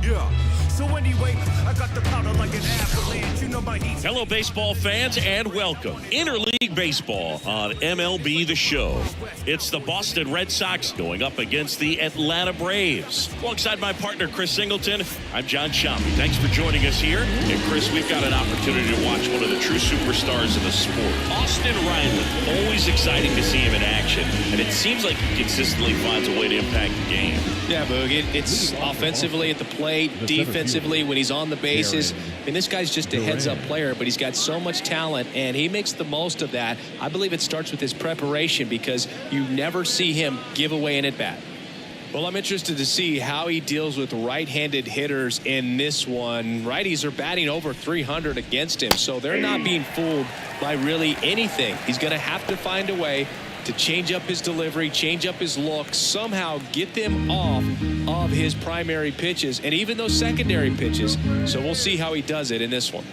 Yeah. So anyway, I got the powder like an avalanche. You know my heat. Hello, baseball fans, and welcome. Interleague Baseball on MLB The Show. It's the Boston Red Sox going up against the Atlanta Braves. Alongside my partner, Chris Singleton, I'm John Shambi. Thanks for joining us here. And, Chris, we've got an opportunity to watch one of the true superstars of the sport. Austin Riley, always exciting to see him in action. And it seems like he consistently finds a way to impact the game. Yeah, Boog, it's offensively at the plate, defensively when he's on the bases. I mean, this guy's just a heads-up player, but he's got so much talent, and he makes the most of that. I believe it starts with his preparation because you never see him give away an at-bat. Well, I'm interested to see how he deals with right-handed hitters in this one. Righties are batting over 300 against him, so they're not being fooled by really anything. He's going to have to find a way to change up his delivery, change up his look, somehow get them off of his primary pitches and even those secondary pitches. So we'll see how he does it in this one.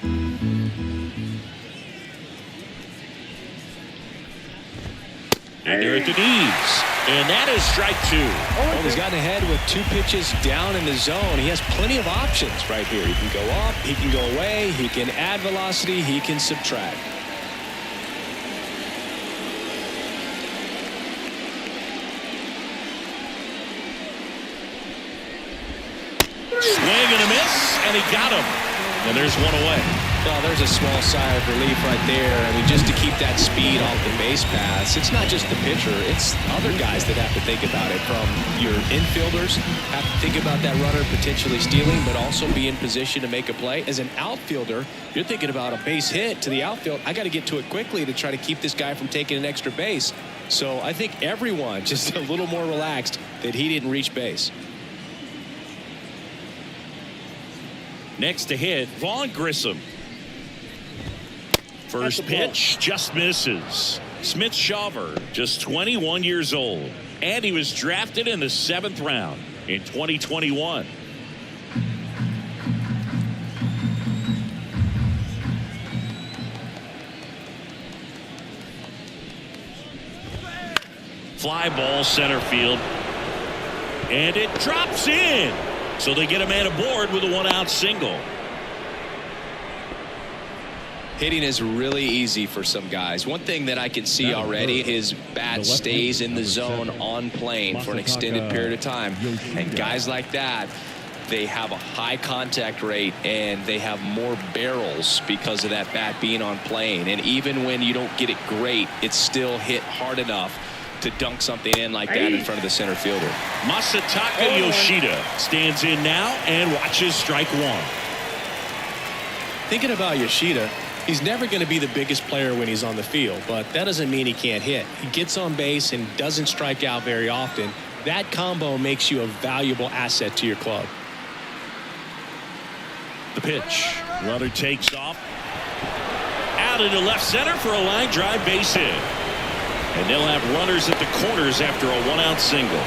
And they're at the knees. And that is strike two. Well, he's gotten ahead with 2 pitches down in the zone. He has plenty of options right here. He can go up, he can go away, he can add velocity, he can subtract. Swing and a miss, and he got him. And there's one away. Well, there's a small sigh of relief right there. I mean, just to keep that speed off the base paths. It's not just the pitcher. It's other guys that have to think about it. From your infielders, have to think about that runner potentially stealing, but also be in position to make a play. As an outfielder, you're thinking about a base hit to the outfield. I got to get to it quickly to try to keep this guy from taking an extra base. So I think everyone just a little more relaxed that he didn't reach base. Next to hit, Vaughn Grissom. First pitch just misses. Smith-Shawver, just 21 years old, and he was drafted in the 7th round in 2021. Fly ball center field, and it drops in. So they get a man aboard with a 1-out single. Hitting is really easy for some guys. One thing that I can see already, his bat stays in the zone on plane for an extended period of time. And guys like that, they have a high contact rate and they have more barrels because of that bat being on plane. And even when you don't get it great, it's still hit hard enough to dunk something in like that in front of the center fielder. Masataka Yoshida stands in now and watches strike one. Thinking about Yoshida, he's never going to be the biggest player when he's on the field, but that doesn't mean he can't hit. He gets on base and doesn't strike out very often. That combo makes you a valuable asset to your club. The pitch. Runner takes off. Out into left center for a line drive base hit. And they'll have runners at the corners after a 1-out single.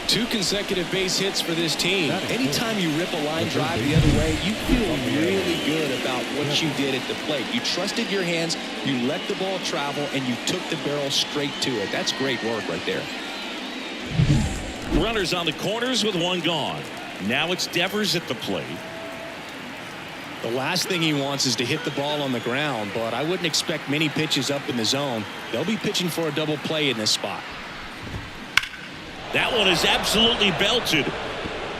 2 consecutive base hits for this team. Anytime you rip a line drive the other way, you feel really good about what you did at the plate. You trusted your hands, you let the ball travel, and you took the barrel straight to it. That's great work right there. Runners on the corners with 1 gone. Now it's Devers at the plate. The last thing he wants is to hit the ball on the ground, but I wouldn't expect many pitches up in the zone. They'll be pitching for a double play in this spot. That one is absolutely belted.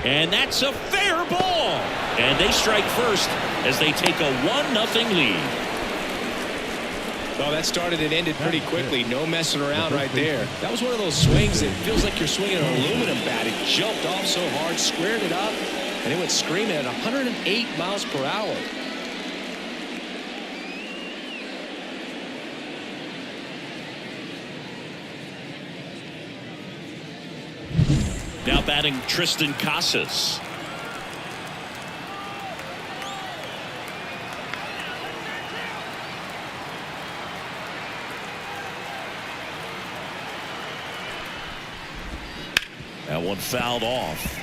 And that's a fair ball. And they strike first as they take a 1-0 lead. Well, that started and ended pretty quickly. No messing around right there. That was one of those swings that feels like you're swinging an aluminum bat. It jumped off so hard, squared it up, and it went screaming at 108 miles per hour. Now batting Tristan Casas. That one fouled off.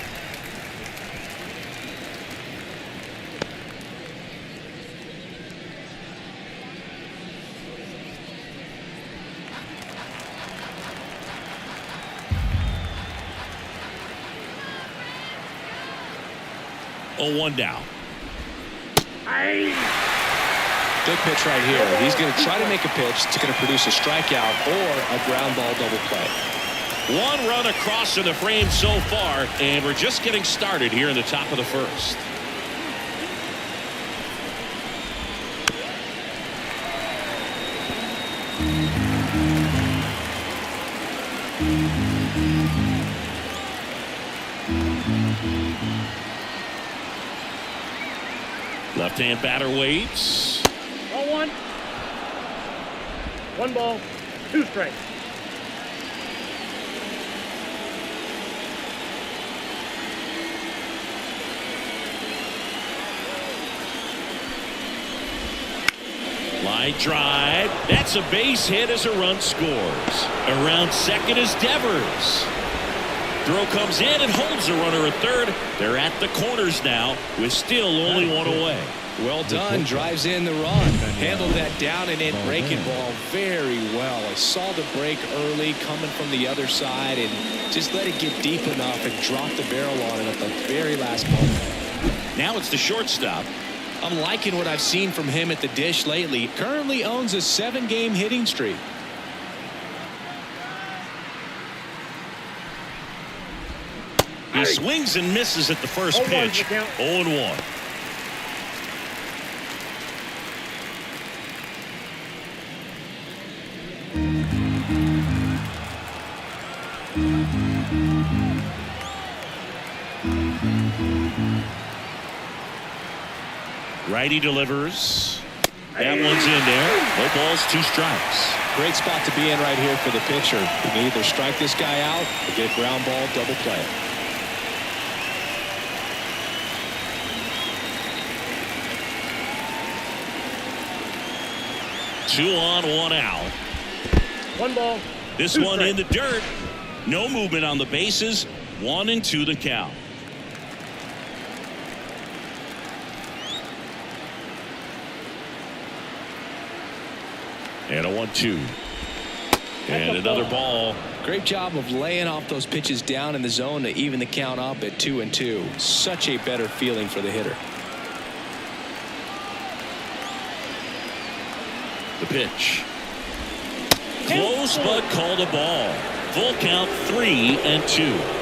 0-1 now. Big pitch right here. He's going to try to make a pitch that's going to produce a strikeout or a ground ball double play. One run across in the frame so far, and we're just getting started here in the top of the first. Left-hand batter waits. 0-1. 1 ball, 2 strikes. Line drive. That's a base hit as a run scores. Around second is Devers. Throw comes in and holds the runner at third. They're at the corners now with still only 1 away. Well done. Drives in the run. Handled that down and in breaking ball very well. I saw the break early coming from the other side and just let it get deep enough and drop the barrel on it at the very last moment. Now it's the shortstop. I'm liking what I've seen from him at the dish lately. Currently owns a 7-game hitting streak. He swings and misses at the first pitch. 0-1. Righty delivers. That one's in there. No balls, 2 strikes. Great spot to be in right here for the pitcher. You can either strike this guy out or get a ground ball double play. Two on, 1 out. 1 ball. This one in the dirt. No movement on the bases. 1-2 the count. And a 1-2. And another ball. Great job of laying off those pitches down in the zone to even the count up at 2-2. Such a better feeling for the hitter. The pitch. Close but called a ball. Full count 3-2.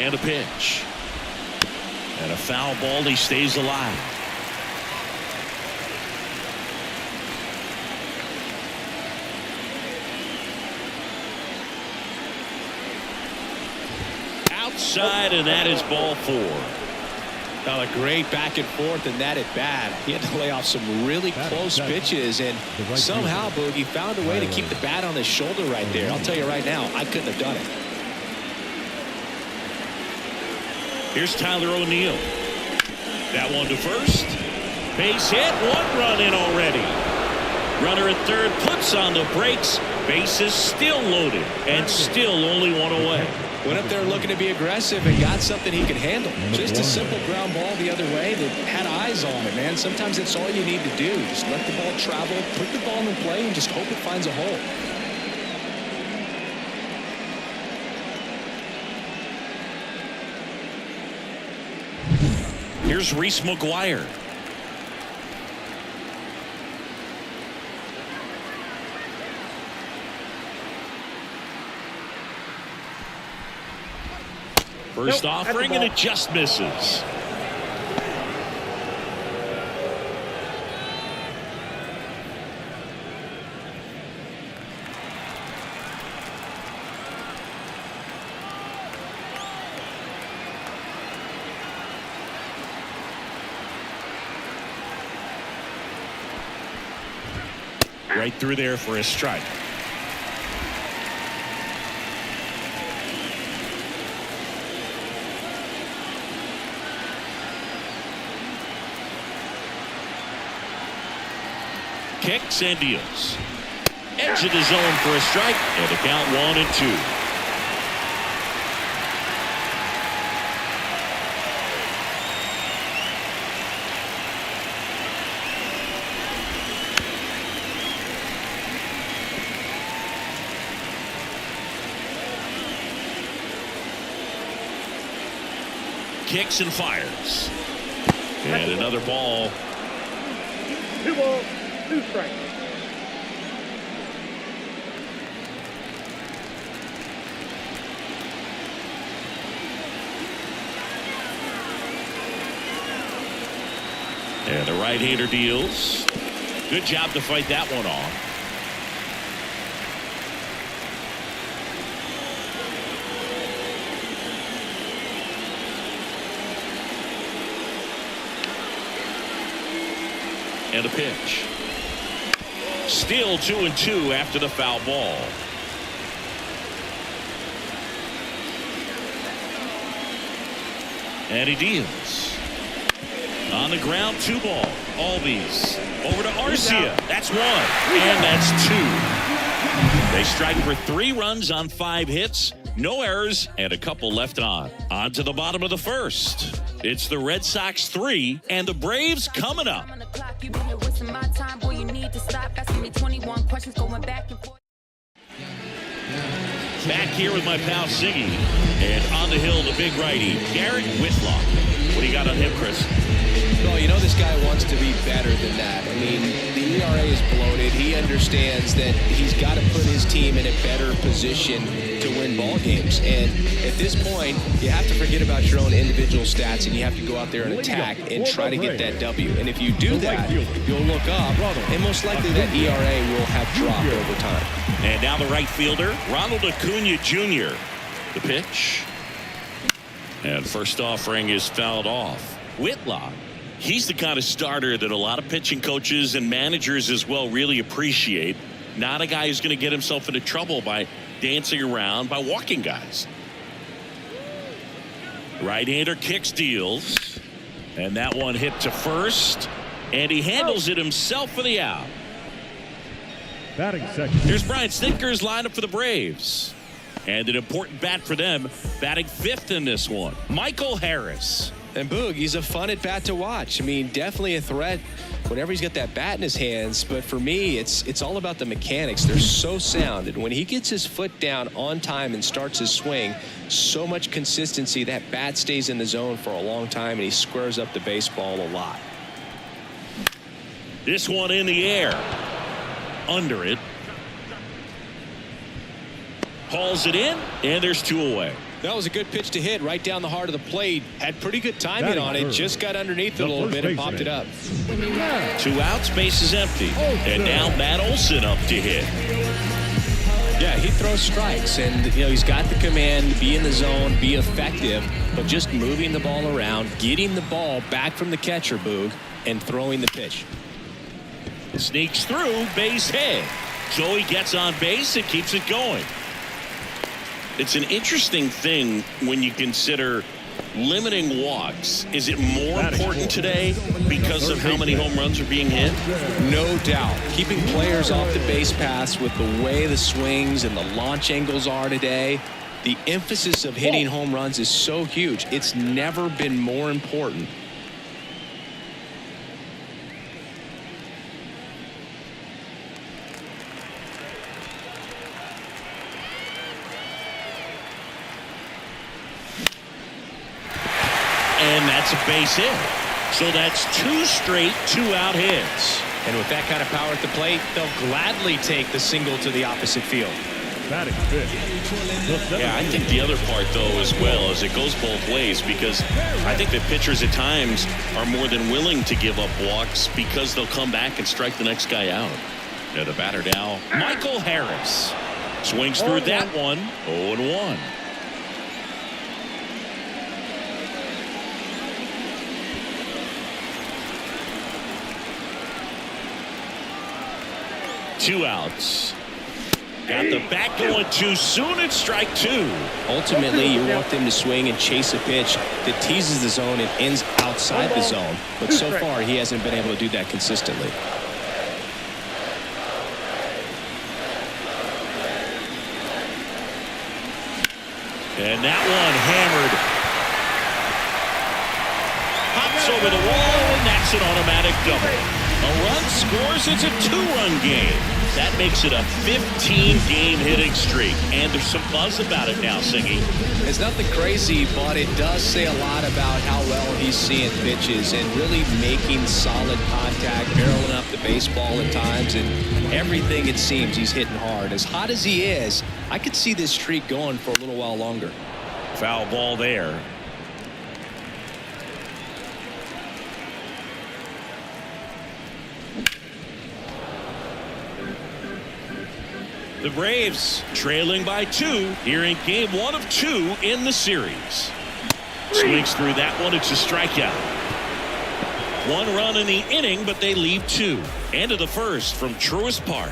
And a pitch. And a foul ball. He stays alive. Outside, and that is ball 4. Now a great back and forth and that at bat. He had to lay off some really close pitches, and somehow Boogie found a way to keep the bat on his shoulder right there. I'll tell you right now, I couldn't have done it. Here's Tyler O'Neill. That one to first. Base hit. 1 run in already. Runner at third puts on the brakes. Bases still loaded and still only 1 away. Went up there looking to be aggressive and got something he could handle. Just a simple ground ball the other way that had eyes on it, man. Sometimes that's all you need to do. Just let the ball travel, put the ball in play, and just hope it finds a hole. Here's Reese McGuire. First offering, and it just misses. Right through there for a strike. Kicks and deals. Edge of the zone for a strike, and the count 1-2. kicks and fires. And another ball. 2 balls, 2 strikes. And the right-hander deals. Good job to fight that one off. And a pitch. Still 2-2 after the foul ball. And he deals. On the ground, 2 ball. Albies over to Arcia. That's 1. And that's 2. They strike for 3 runs on 5 hits. No errors and a couple left on. On to the bottom of the first. It's the Red Sox 3 and the Braves coming up. Back here with my pal Siggy. And on the hill, the big righty, Garrett Whitlock. What do you got on him, Chris? Well, you know this guy wants to be better than that. I mean, the ERA is bloated. He understands that he's got to put his team in a better position to win ball games. And at this point, you have to forget about your own individual stats and you have to go out there and attack and try to get that W. And if you do that, you'll look up, and most likely that ERA will have dropped over time. And now the right fielder, Ronald Acuna Jr. The pitch. And first offering is fouled off. Whitlock. He's the kind of starter that a lot of pitching coaches and managers as well really appreciate. Not a guy who's going to get himself into trouble by dancing around, by walking guys. Right-hander kicks, deals. And that one hit to first. And he handles it himself for the out. Batting second. Here's Brian Snitker's lineup for the Braves. And an important bat for them, batting 5th in this one. Michael Harris. And Boog, he's a fun at bat to watch. I mean, definitely a threat whenever he's got that bat in his hands. But for me, it's all about the mechanics. They're so sound. And when he gets his foot down on time and starts his swing, so much consistency, that bat stays in the zone for a long time, and he squares up the baseball a lot. This one in the air. Under it. Hauls it in, and there's 2 away. That was a good pitch to hit right down the heart of the plate. Had pretty good timing on it. Just got underneath it a little bit and popped it up. 2 outs, base is empty. And now Matt Olson up to hit. Yeah, he throws strikes, and you know he's got the command, be in the zone, be effective, but just moving the ball around, getting the ball back from the catcher, Boog, and throwing the pitch. Sneaks through, base hit. So he gets on base and keeps it going. It's an interesting thing when you consider limiting walks. Is it more important today because of how many home runs are being hit? No doubt. Keeping players off the base paths with the way the swings and the launch angles are today, the emphasis of hitting home runs is so huge. It's never been more important. And that's a base hit. So that's 2 straight 2-out hits. And with that kind of power at the plate, they'll gladly take the single to the opposite field. Batting fifth. Yeah, I think the other part, though, as well, is it goes both ways, because I think that pitchers at times are more than willing to give up walks because they'll come back and strike the next guy out. Now the batter now, Michael Harris. Swings through that one, 0-1. Two outs. Got the bat going too soon. It's strike 2. Ultimately, you want them to swing and chase a pitch that teases the zone and ends outside the zone. But so far, he hasn't been able to do that consistently. And that one hammered. Hops over the wall, and that's an automatic double. A run scores. It's a 2-run game. That makes it a 15-game hitting streak. And there's some buzz about it now, Singy. It's nothing crazy, but it does say a lot about how well he's seeing pitches and really making solid contact, barreling up the baseball at times, and everything it seems he's hitting hard. As hot as he is, I could see this streak going for a little while longer. Foul ball there. The Braves trailing by 2 here in game 1 of 2 in the series. Swings through that one. It's a strikeout. 1 run in the inning, but they leave 2. End of the first from Truist Park.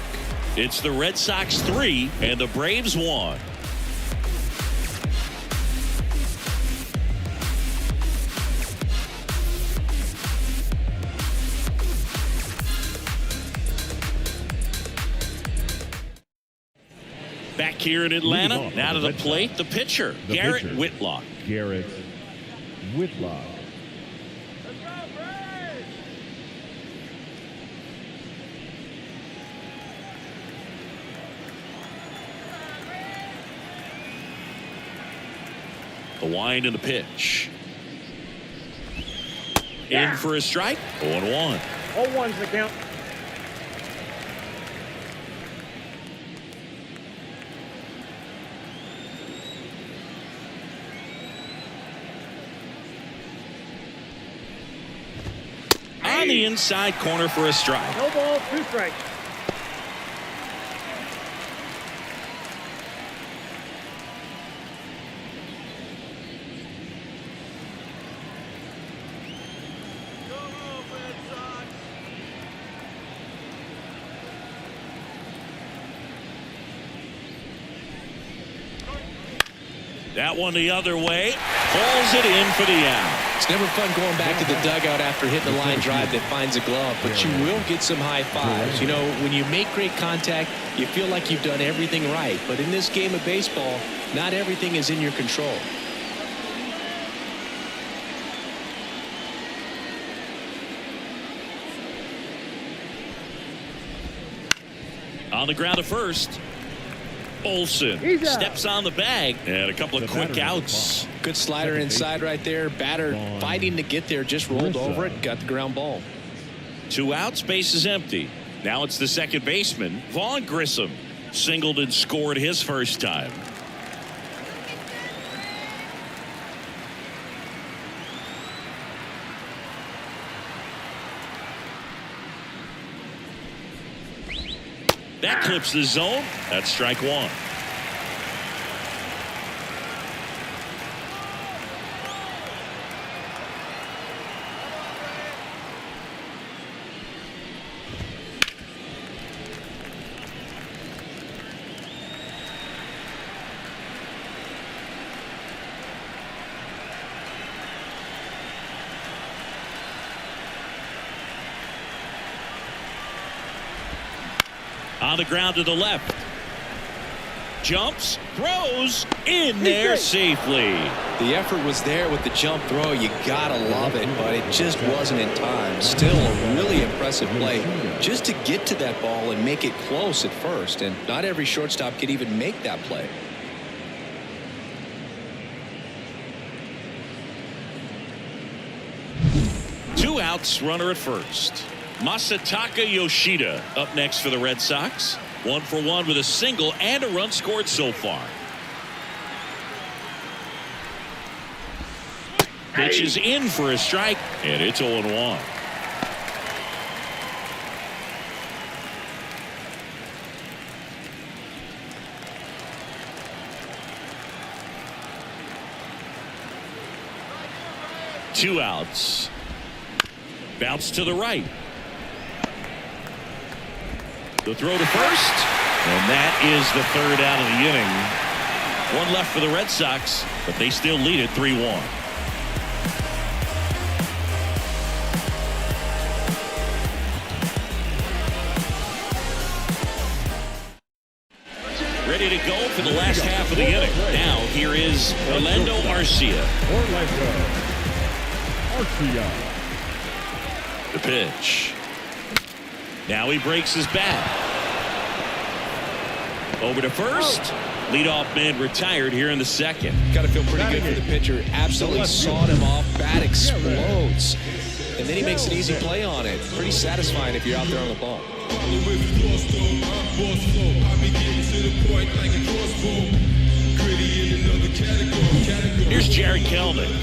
It's the Red Sox 3 and the Braves 1. Back here in Atlanta, now to the plate, the pitcher, Garrett Whitlock. Garrett Whitlock. The wind and the pitch. In for a strike. 0-1. 0-1's the count. On the inside corner for a strike. No ball, 2 strikes. That one the other way. Pulls it in for the out. It's never fun going back to the dugout after hitting a line drive that finds a glove, but you will get some high fives. You know, when you make great contact, you feel like you've done everything right. But in this game of baseball, not everything is in your control. On the ground to first. Olsen steps on the bag and a couple of quick outs. Good slider inside right there. Batter fighting to get there, just rolled over it, got the ground ball. 2 outs, base is empty. Now it's the second baseman, Vaughn Grissom. Singled and scored his first time. That clips the zone. That's strike 1. On the ground to the left. Jumps, throws, in there safely. The effort was there with the jump throw. You gotta love it, but it just wasn't in time. Still a really impressive play just to get to that ball and make it close at first. And not every shortstop could even make that play. Two outs, runner at first. Masataka Yoshida up next for the Red Sox. 1 for 1 with a single and a run scored so far. Pitch is in for a strike, and it's 0-1. Two outs. Bounce to the right. The throw to first, and that is the third out of the inning. One left for the Red Sox, but they still lead it 3-1. Ready to go for the last half of the inning. Now here is Orlando Arcia. The pitch. Now he breaks his bat. Over to first. Leadoff man retired here in the second. Got to feel pretty good for the pitcher. Absolutely sawed him off. Bat explodes. And then he makes an easy play on it. Pretty satisfying if you're out there on the ball. Here's Jerry Kelnick.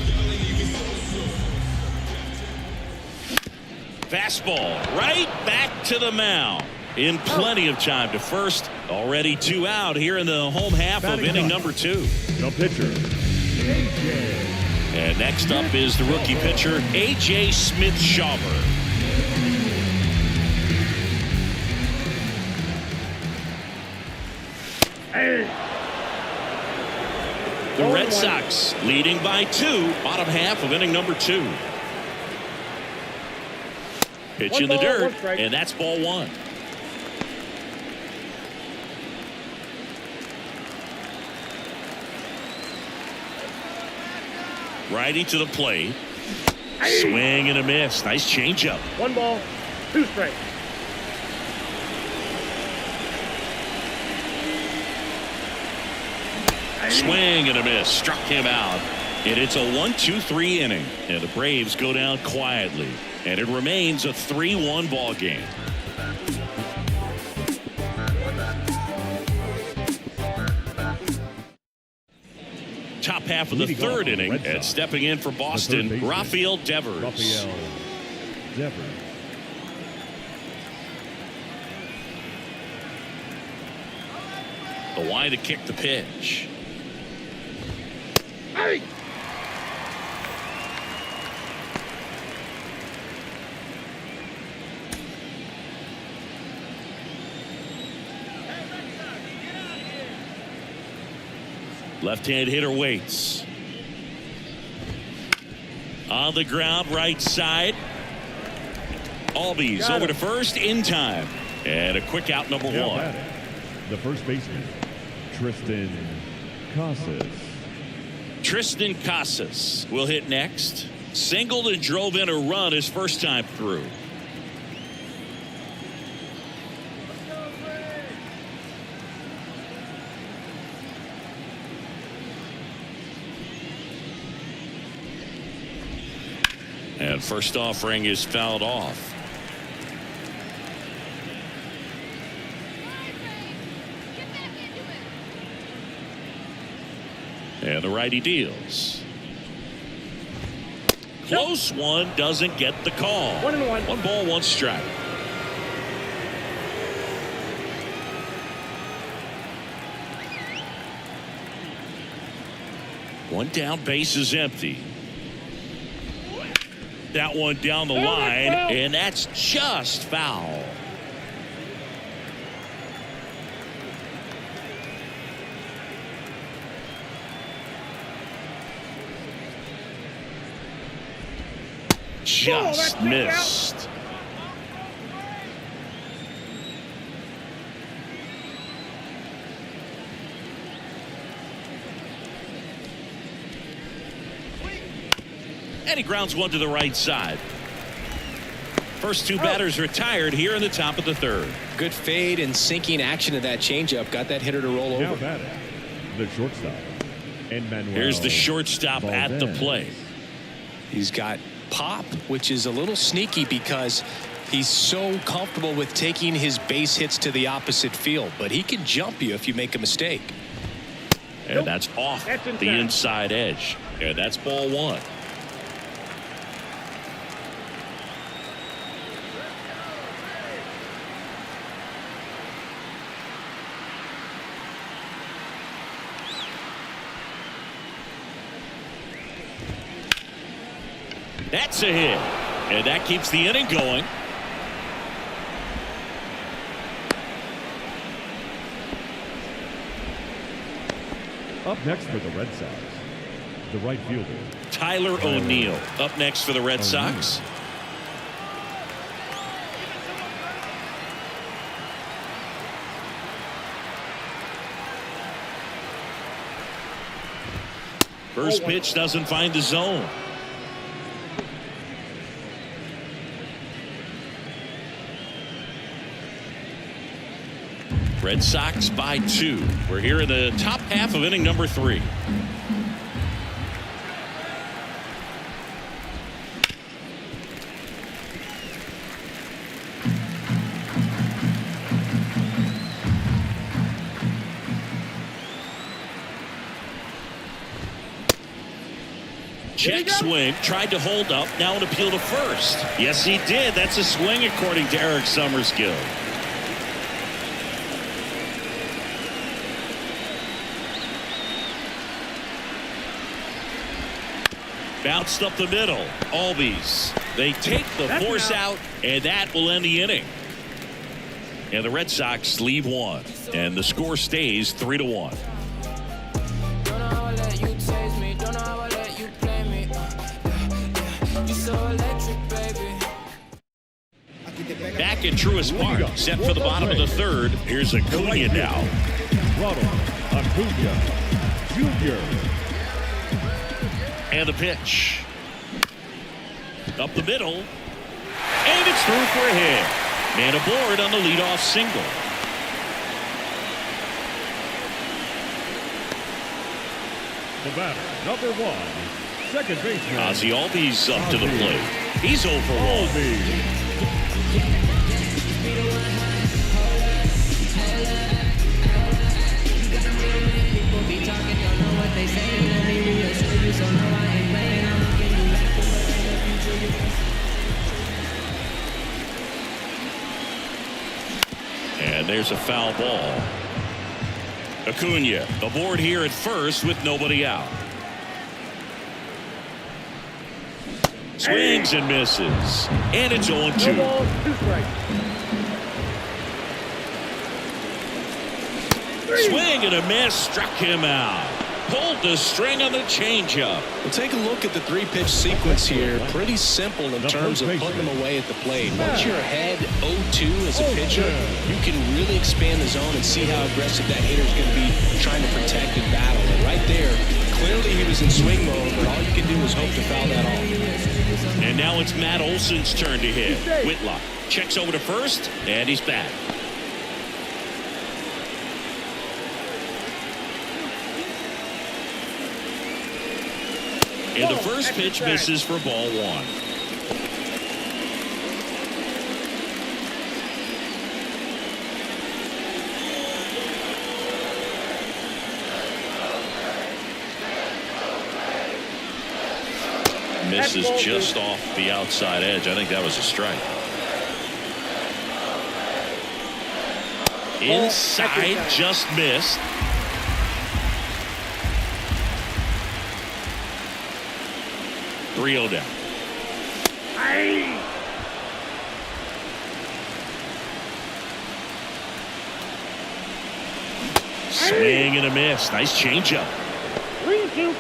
Fastball right back to the mound. In plenty of time to first. Already 2 out here in the home half of inning number 2. The pitcher, A.J. And next up is the rookie pitcher, A.J. Smith-Shawver. The Red Sox leading by 2, bottom half of inning number 2. Pitch in the dirt, and that's ball 1. Righty to the plate. Swing and a miss. Nice changeup. 1 ball, 2 strikes. Swing and a miss. Struck him out. And it's a 1-2-3 inning. And the Braves go down quietly. And it remains a 3-1 ball game. Top half of the third inning, and stepping in for Boston, Rafael Devers. Rafael Devers. The wide to kick the pitch. Hey! Left-hand hitter waits. On the ground, right side. Albies over to first in time. And a quick out, number 1. The first baseman, Tristan Casas. Tristan Casas will hit next. Singled and drove in a run his first time through. And first offering is fouled off. And the righty deals. Close one, doesn't get the call. 1-1. 1 ball, 1 strike. One down, base is empty. That one down the line, and that's just foul. Just missed. And he grounds one to the right side. First 2 batters retired here in the top of the third. Good fade and sinking action of that changeup. Got that hitter to roll over. Now batting, the shortstop, Emmanuel. Here's the shortstop at the plate. He's got pop, which is a little sneaky because he's so comfortable with taking his base hits to the opposite field. But he can jump you if you make a mistake. And that's off the inside edge. And that's ball 1. That's a hit, and that keeps the inning going. Up next for the Red Sox, the right fielder, Tyler O'Neill up next for the Red Sox. First pitch doesn't find the zone. Red Sox by 2. We're here in the top half of inning number 3. Check swing, tried to hold up, now an appeal to first. Yes, he did. That's a swing according to Eric Summerskill. Bounced up the middle. Albies. They take the force out, and that will end the inning. And the Red Sox leave 1, and the score stays 3-1. Back at Truist Park, set for the bottom of the 3rd. Here's Acuna now. Ronald Acuna Jr. And the pitch. Up the middle. And it's through for a hit. Man aboard on the leadoff single. The batter, number 1, second baseman. Ozzie Albies up to the plate. He's over 1. And there's a foul ball. Acuna aboard here at first with nobody out. Swings and misses. And it's 0-2. Swing and a miss, struck him out. Pulled the string on the changeup. Well, take a look at the 3-pitch sequence here. Pretty simple in terms of putting them away at the plate. Once you're ahead 0-2 as a pitcher, you can really expand the zone and see how aggressive that hitter's going to be trying to protect and battle. And right there, clearly he was in swing mode, but all you can do is hope to foul that off. And now it's Matt Olson's turn to hit. Whitlock checks over to first, and he's back. And the first pitch misses for ball 1. Misses just off the outside edge. I think that was a strike. Inside, just missed. Rio down. Swing and a miss. Nice changeup. 3-2.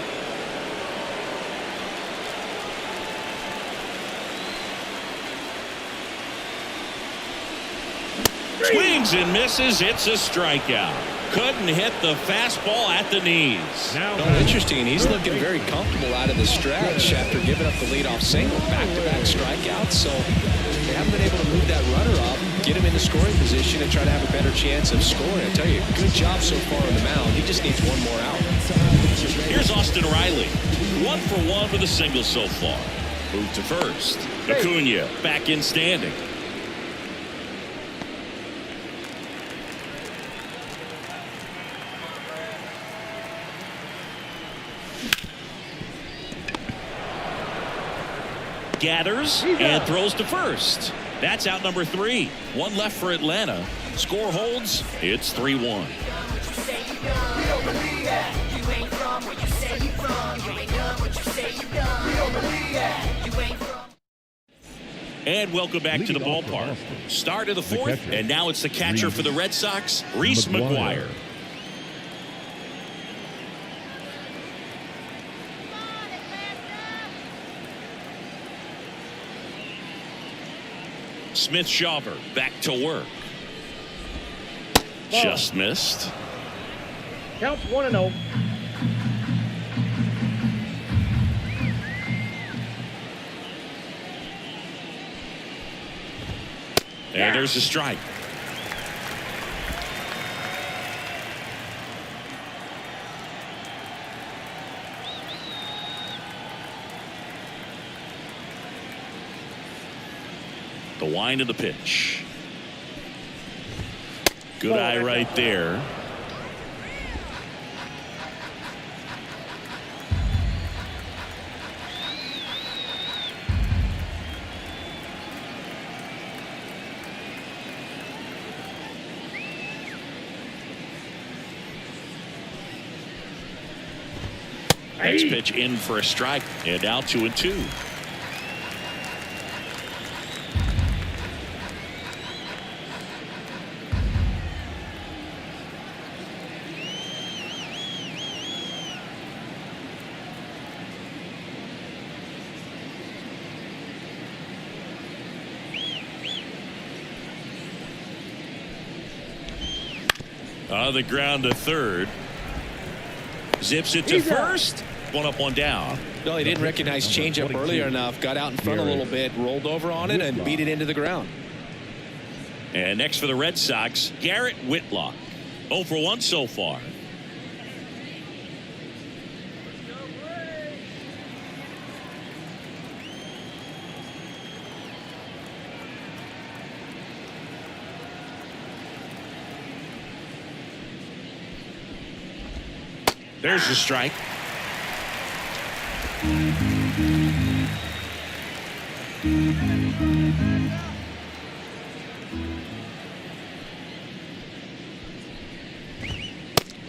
Swings and misses. It's a strikeout. Couldn't hit the fastball at the knees. Oh, interesting. He's looking very comfortable out of the stretch after giving up the leadoff single. Back-to-back strikeouts. So they haven't been able to move that runner up, get him into scoring position, and try to have a better chance of scoring. I tell you, good job so far on the mound. He just needs one more out. Here's Austin Riley. 1 for 1 with a single so far. Moved to first. Acuna back in standing. Gathers and throws to first. That's out number 3. 1 left for Atlanta. Score holds. It's 3-1. And welcome back to the ballpark. Start of the 4th, and now it's the catcher for the Red Sox, Reese McGuire. Smith-Shawver back to work. Just missed. Counts 1-0. And there's a strike. The wind of the pitch. Good eye right there. Next pitch in for a strike, and now 2-2. On the ground to third. Zips it to first. One up, one down. No, he didn't recognize changeup earlier enough. Got out in front a little bit, rolled over on it, and beat it into the ground. And next for the Red Sox, Garrett Whitlock. 0 for 1 so far. There's the strike.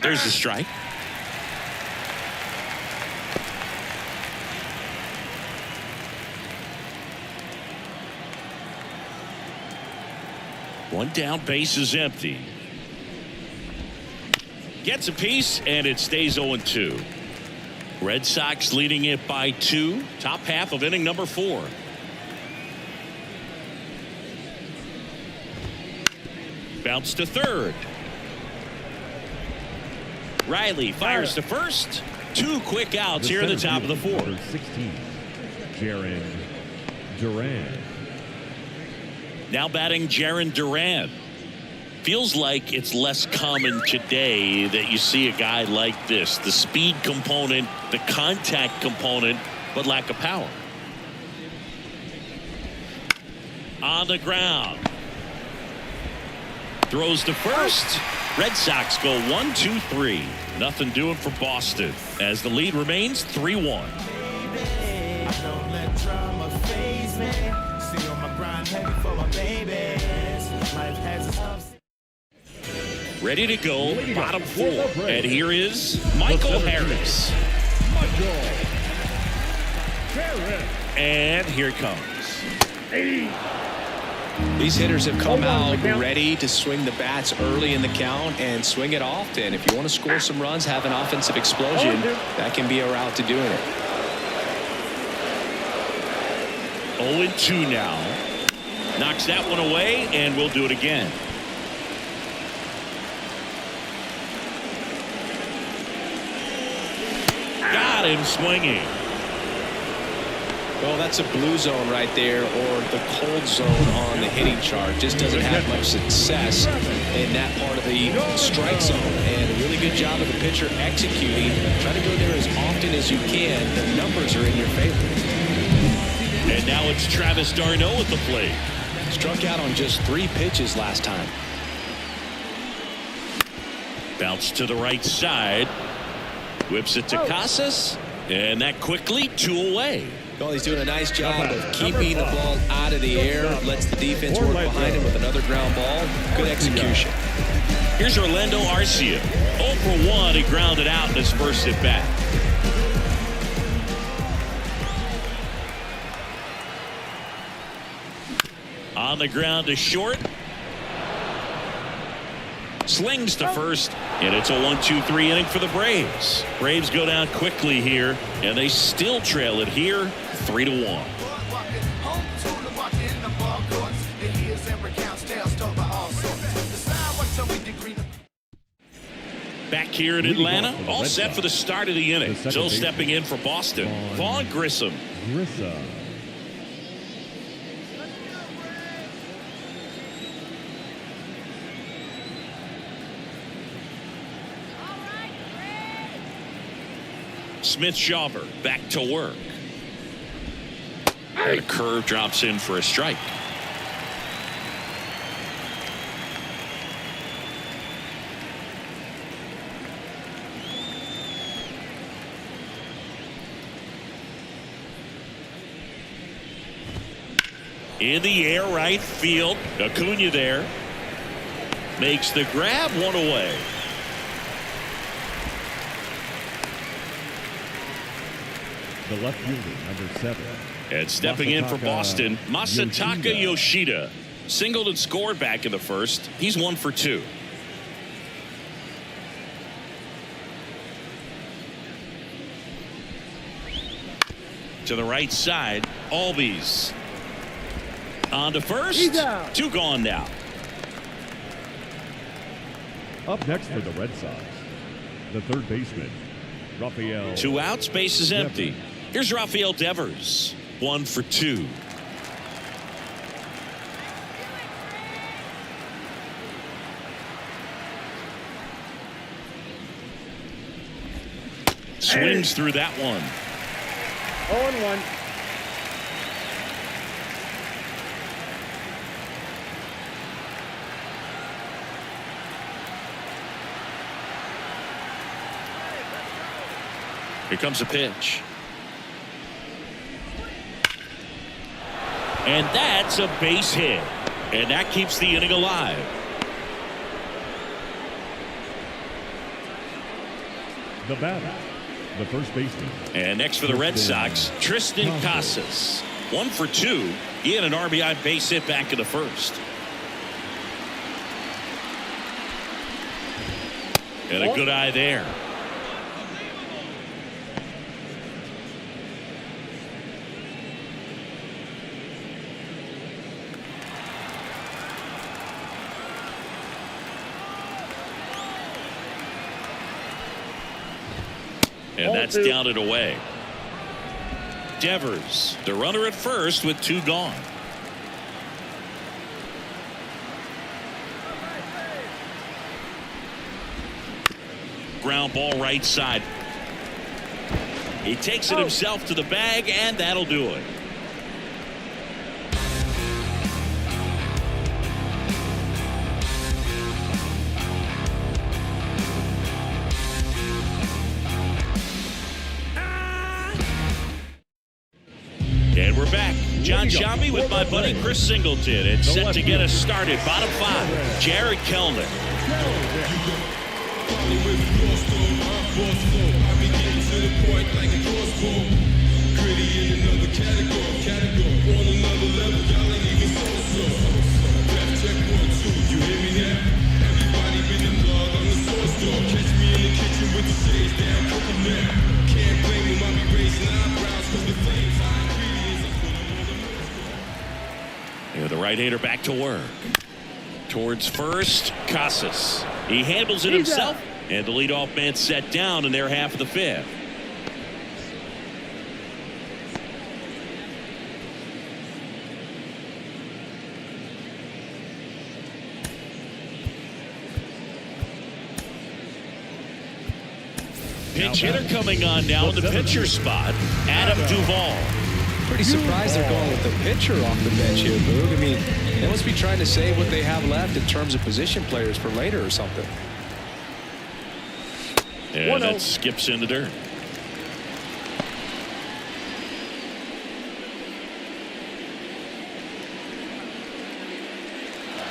There's the strike. One down, base is empty. Gets a piece, and it stays 0-2. Red Sox leading it by 2. Top half of inning number 4. Bounce to third. Riley fires to first. 2 quick outs here at the top of the 4th. 16, Jaron Duran. Now batting Jaron Duran. Feels like it's less common today that you see a guy like this. The speed component, the contact component, but lack of power. On the ground. Throws to first. Red Sox go 1-2-3. Nothing doing for Boston as the lead remains 3-1. Don't let drama faze me. See on my grind heavy for my babies. Life has its ups. Ready to go, bottom 4. And here is Michael Harris. And here it comes. These hitters have come out ready to swing the bats early in the count and swing it often. If you want to score some runs, have an offensive explosion, that can be a route to doing it. 0-2 now. Knocks that one away, and we'll do it again. Got him swinging. Well, that's a blue zone right there, or the cold zone on the hitting chart. Just doesn't have much success in that part of the strike zone. And a really good job of the pitcher executing. Try to go there as often as you can. The numbers are in your favor. And now it's Travis d'Arnaud at the plate. Struck out on just 3 pitches last time. Bounce to the right side. Whips it to Casas. And that quickly 2 away. Well, he's doing a nice job of keeping the ball out of the air. Lets the defense work behind him with another ground ball. Good execution. Here's Orlando Arcia. 0 for 1. He grounded out in his first at bat. On the ground to short. Slings to first, and it's a 1-2-3 inning for the Braves. Braves go down quickly here, and they still trail it here 3-1. Back here in Atlanta, all set for the start of the inning. So stepping in for Boston, Vaughn Grissom. Smith-Shawver back to work. And a curve drops in for a strike. In the air, right field. Acuna there. Makes the grab, one away. The left fielder, number 7. And stepping in for Boston, Masataka Yoshida. Singled and scored back in the first. He's 1 for 2. To the right side, Albies. On to first. 2 gone now. Up next for the Red Sox, the third baseman, Rafael. 2 outs, base is empty. Here's Rafael Devers. 1 for 2. Swings through that one. 0-1. Here comes a pitch. And that's a base hit. And that keeps the inning alive. The batter, the first baseman. And next for the Red Sox, Tristan Casas. 1 for 2. He had an RBI base hit back in the first. And a good eye there. And that's down and away. Devers, the runner at first with 2 gone. Ground ball right side. He takes it himself to the bag, and that'll do it. And we're back. John Shambi with my buddy Chris Singleton. It's set to get us started. Bottom 5, Jared Kellner. The right-hander back to work. Towards first, Casas. He handles it himself, and the leadoff man set down in their half of the 5th. Pinch hitter coming on now in the pitcher spot, Adam Duvall. Pretty surprised they're going with the pitcher off the bench here, Boog. I mean, they must be trying to save what they have left in terms of position players for later or something. And that skips in the dirt.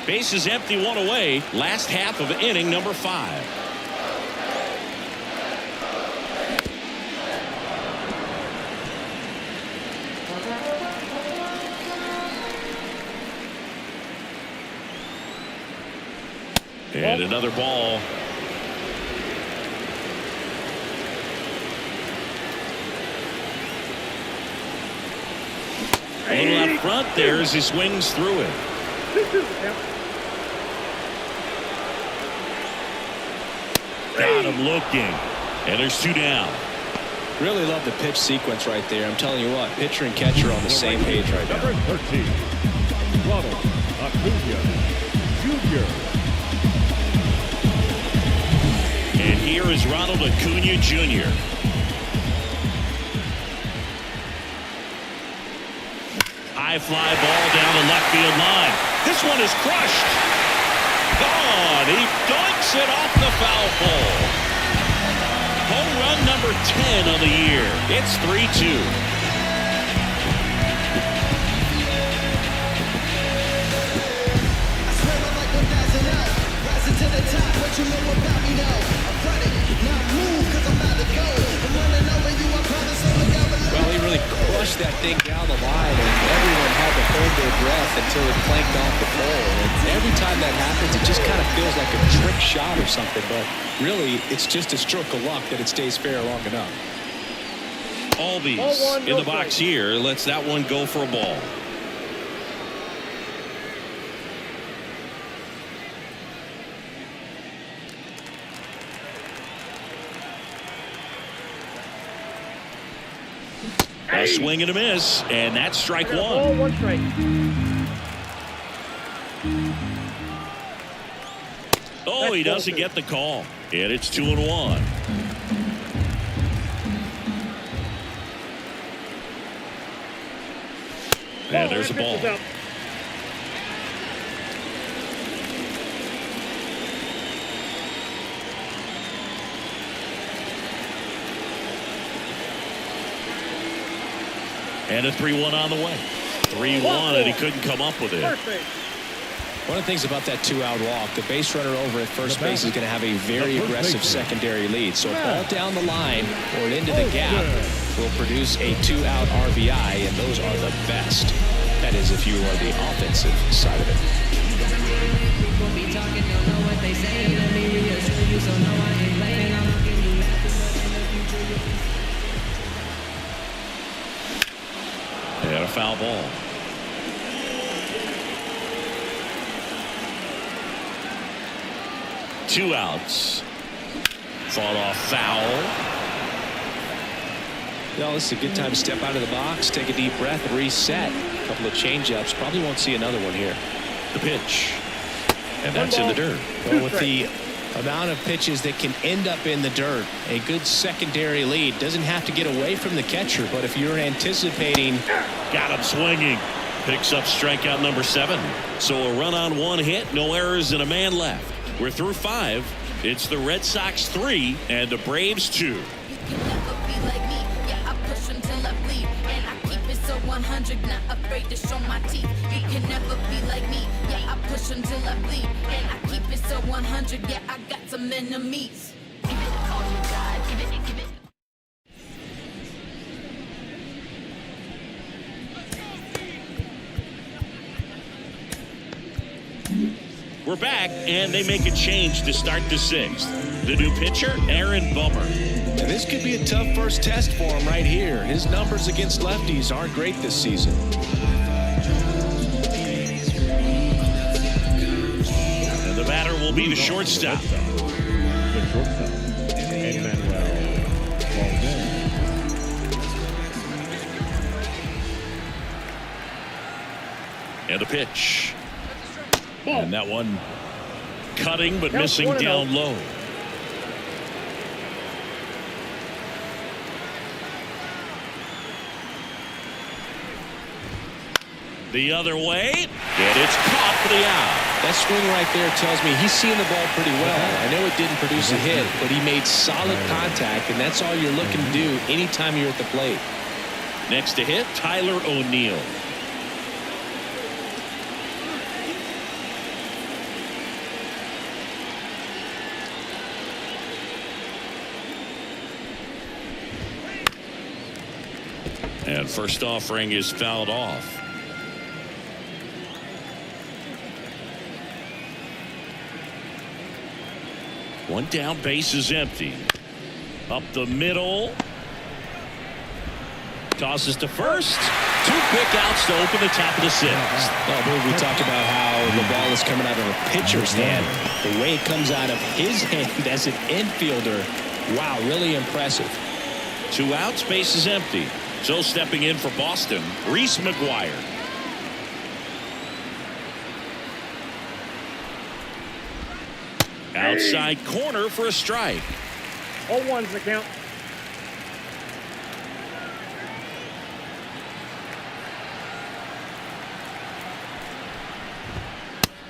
Base is empty, 1 away. Last half of inning number 5. And another ball. A little up front there as he swings through it. Got him looking. And there's 2 down. Really love the pitch sequence right there. I'm telling you what, pitcher and catcher on the same page right now. Number 13, Ronald Acuna Jr. And here is Ronald Acuna Jr. High fly ball down the left field line. This one is crushed. Gone. He dunks it off the foul pole. Home run number 10 on the year. It's 3-2. Well, he really crushed that thing down the line, and everyone had to hold their breath until it clanked off the pole. And every time that happens, it just kind of feels like a trick shot or something, but really, it's just a stroke of luck that it stays fair long enough. Albies in the box here lets that one go for a ball. A swing and a miss, and that's strike one. Ball, 1 strike. Oh, he doesn't get the call, and it's 2-1. And there's a ball. And a 3-1 on the way. 3-1, and he couldn't come up with it. One of the things about that 2-out walk, the base runner over at first base is going to have a very aggressive secondary lead. So a ball down the line or into the gap will produce a 2-out RBI, and those are the best. That is, if you are the offensive side of it. And a foul ball. Two outs. Fought off foul. Well, this is a good time to step out of the box, take a deep breath, and reset. A couple of changeups. Probably won't see another one here. The pitch. And that's in the dirt. Well, with the amount of pitches that can end up in the dirt, a good secondary lead doesn't have to get away from the catcher, but if you're anticipating. Got him swinging. Picks up strikeout number 7. So a run on 1 hit, no errors, and a man left. We're through 5. It's the Red Sox 3 and the Braves 2. You can never be like me. Yeah, I push until I bleed. And I keep it so 100, not afraid to show my teeth. You can never be like me. Yeah, I push until I bleed. And I keep it so 100. Yeah, I got some enemies. Give it all you got. Give it. We're back, and they make a change to start the 6th. The new pitcher, Aaron Bummer. And this could be a tough first test for him right here. His numbers against lefties aren't great this season. And the batter will be the shortstop. The shortstop, Emmanuel Valdez. And a pitch. And that one cutting but missing down low. The other way, and it's caught for the out. That swing right there tells me he's seeing the ball pretty well. I know it didn't produce a hit, but he made solid contact, and that's all you're looking to do anytime you're at the plate. Next to hit, Tyler O'Neill. And first offering is fouled off. One down, base is empty. Up the middle. Tosses to first. 2 quick outs to open the top of the 6th. Well, we talked about how the ball is coming out of a pitcher's hand. The way it comes out of his hand as an infielder, wow, really impressive. 2 outs, base is empty. So stepping in for Boston, Reese McGuire. Outside corner for a strike. 0-1's the count.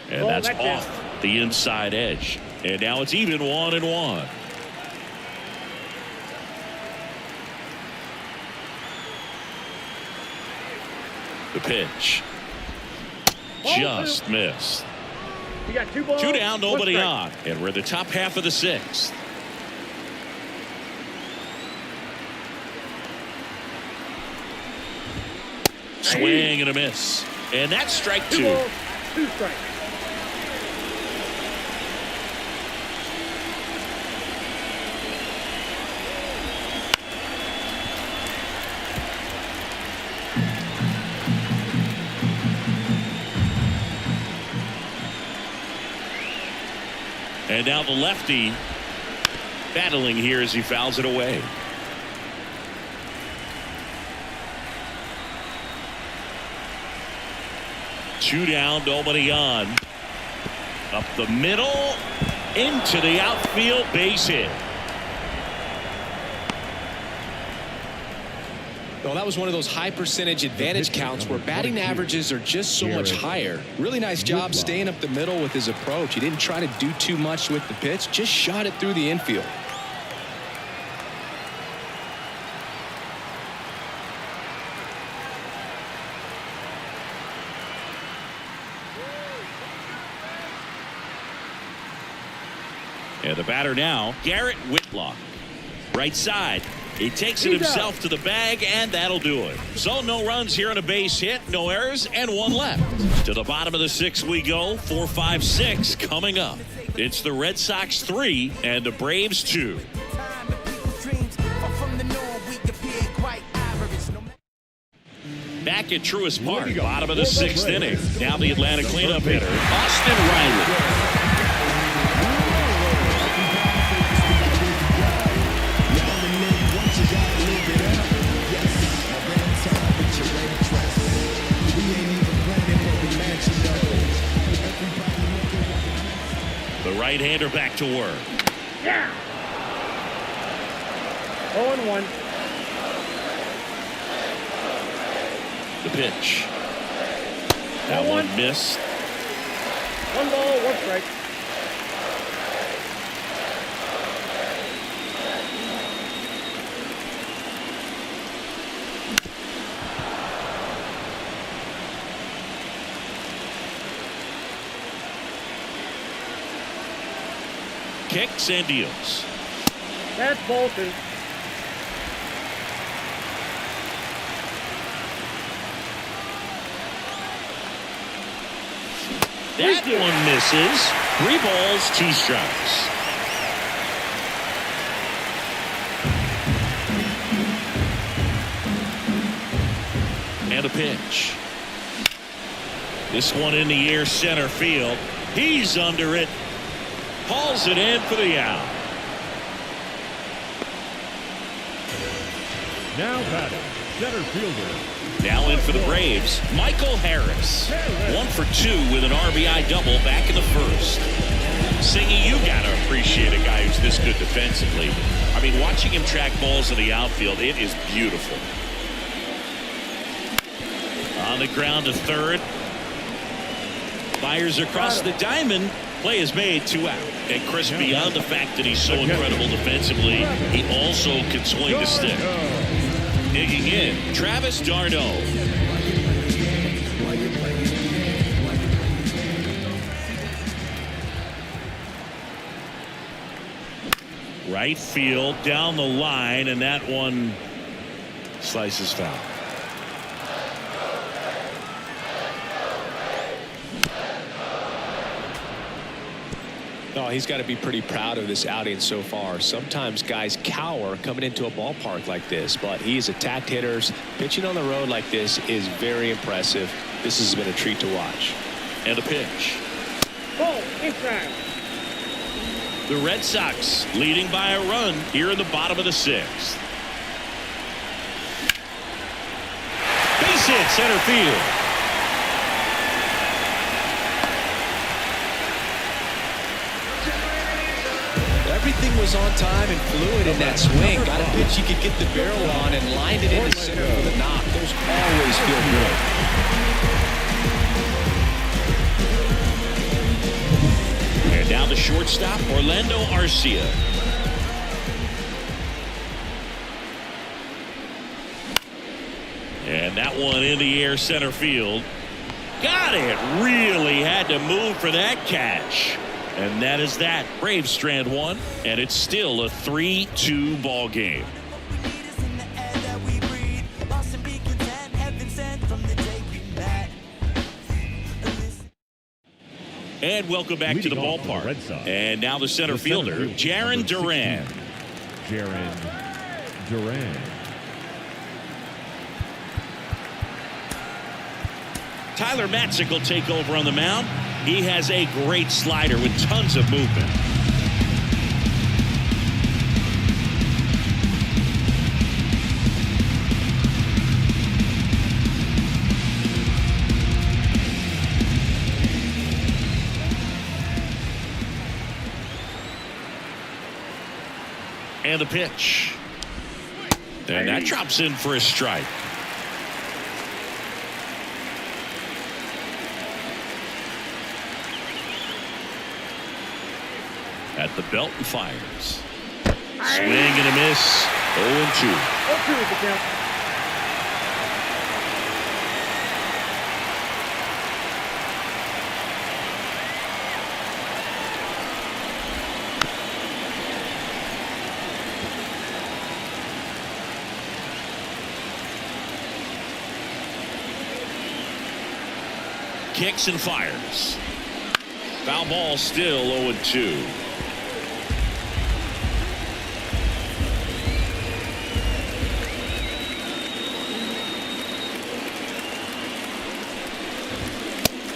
And that's off the inside edge. And now it's even 1-1. The pitch just missed. You got 2 balls. 2 down, nobody 1 strike. on. And we're in the top half of the 6th. Swing and a miss. And that's strike 2 2. balls, 2 strikes. And now the lefty battling here as he fouls it away. Two down, nobody on. Up the middle, into the outfield, base hit. Well, that was one of those high percentage advantage counts where batting averages are just so much higher. Really nice job staying up the middle with his approach. He didn't try to do too much with the pitch, just shot it through the infield. And the batter now, Garrett Whitlock. Right side. He takes it himself to the bag, and that'll do it. So no runs here on a base hit, no errors, and 1 left. To the bottom of the 6th we go. 4, 5, 6 coming up. It's the Red Sox 3 and the Braves 2. Back at Truist Park, bottom of the 6th inning. Now the Atlanta cleanup hitter, Austin Riley. The right-hander back to work. Yeah. 0-1. The pitch. That one missed. 1 ball, 1 strike. Kicks and deals. That's ball 2. That one misses. 3 balls, 2 strikes. And a pitch. This one in the air, center field. He's under it. Hauls it in for the out. Now batting, center fielder. Now in for the Braves, Michael Harris. 1 for 2 with an RBI double back in the 1st. Singy, you gotta appreciate a guy who's this good defensively. I mean, watching him track balls in the outfield, it is beautiful. On the ground to third. Fires across the diamond. Play is made, 2 out. And Chris, beyond the fact that he's so incredible defensively, he also can swing the stick. Digging in, Travis d'Arnaud. Right field, down the line, and that one slices foul. Oh, he's got to be pretty proud of this outing so far. Sometimes guys cower coming into a ballpark like this, but he's attacked hitters. Pitching on the road like this is very impressive. This has been a treat to watch. And a pitch. Ball inside. The Red Sox leading by a run here in the bottom of the 6th. Base hit, center field. Everything was on time and fluid in that swing. Got a pitch you could get the barrel on and lined it into center for the knock. Those always feel good. And now the shortstop, Orlando Arcia. And that one in the air, center field. Got it. Really had to move for that catch. And that is that. Braves strand one, and it's still a 3-2 ball game. And welcome back to the ballpark. And now the center fielder, Jarren Duran. Jarren Duran. Tyler Matzik will take over on the mound. He has a great slider with tons of movement. And the pitch. And that drops in for a strike. At the belt and fires. Swing and a miss. 0-2. 0-2 is the count. Kicks and fires. Foul ball, still 0-2.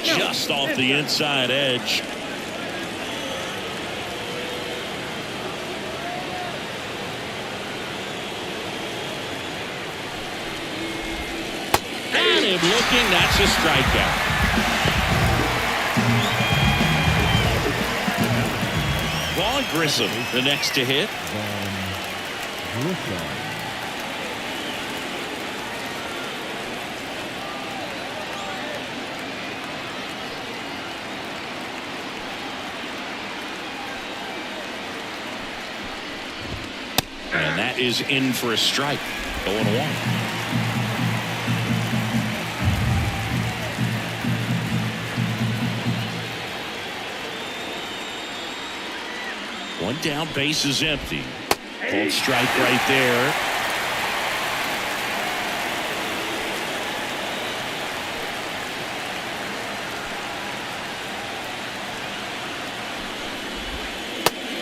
Just off the inside edge. Got him looking. That's a strikeout. Vaughn Grissom, the next to hit. Vaughn Grissom. And that is in for a strike. 0-1. One down, base is empty. Called strike right there.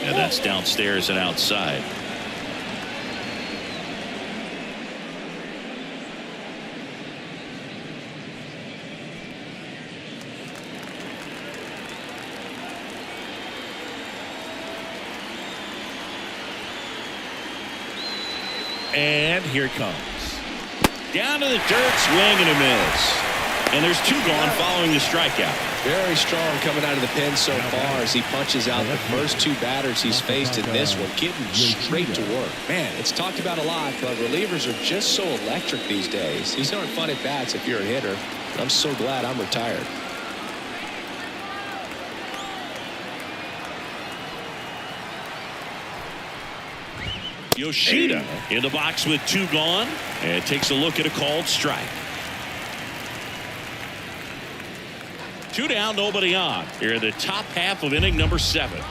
And that's downstairs and outside. And here it comes. Down to the dirt, swing and a miss. And there's two gone following the strikeout. Very strong coming out of the pen so far as he punches out the first two batters he's faced in this one, getting straight to work. Man, it's talked about a lot, but relievers are just so electric these days. These aren't fun at bats if you're a hitter. I'm so glad I'm retired. Yoshida in the box with two gone and takes a look at a called strike. Two down, nobody on. Here in the top half of inning number 7.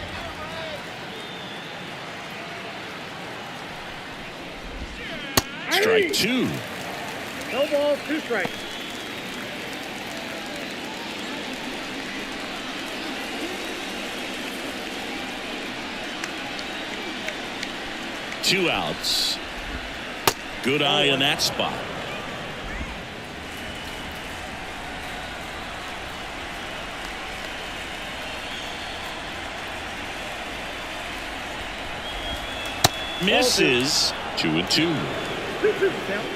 Strike 2. No balls, 2 strikes. Two outs. Good eye in that spot. Misses. 2-2. 2-2 count.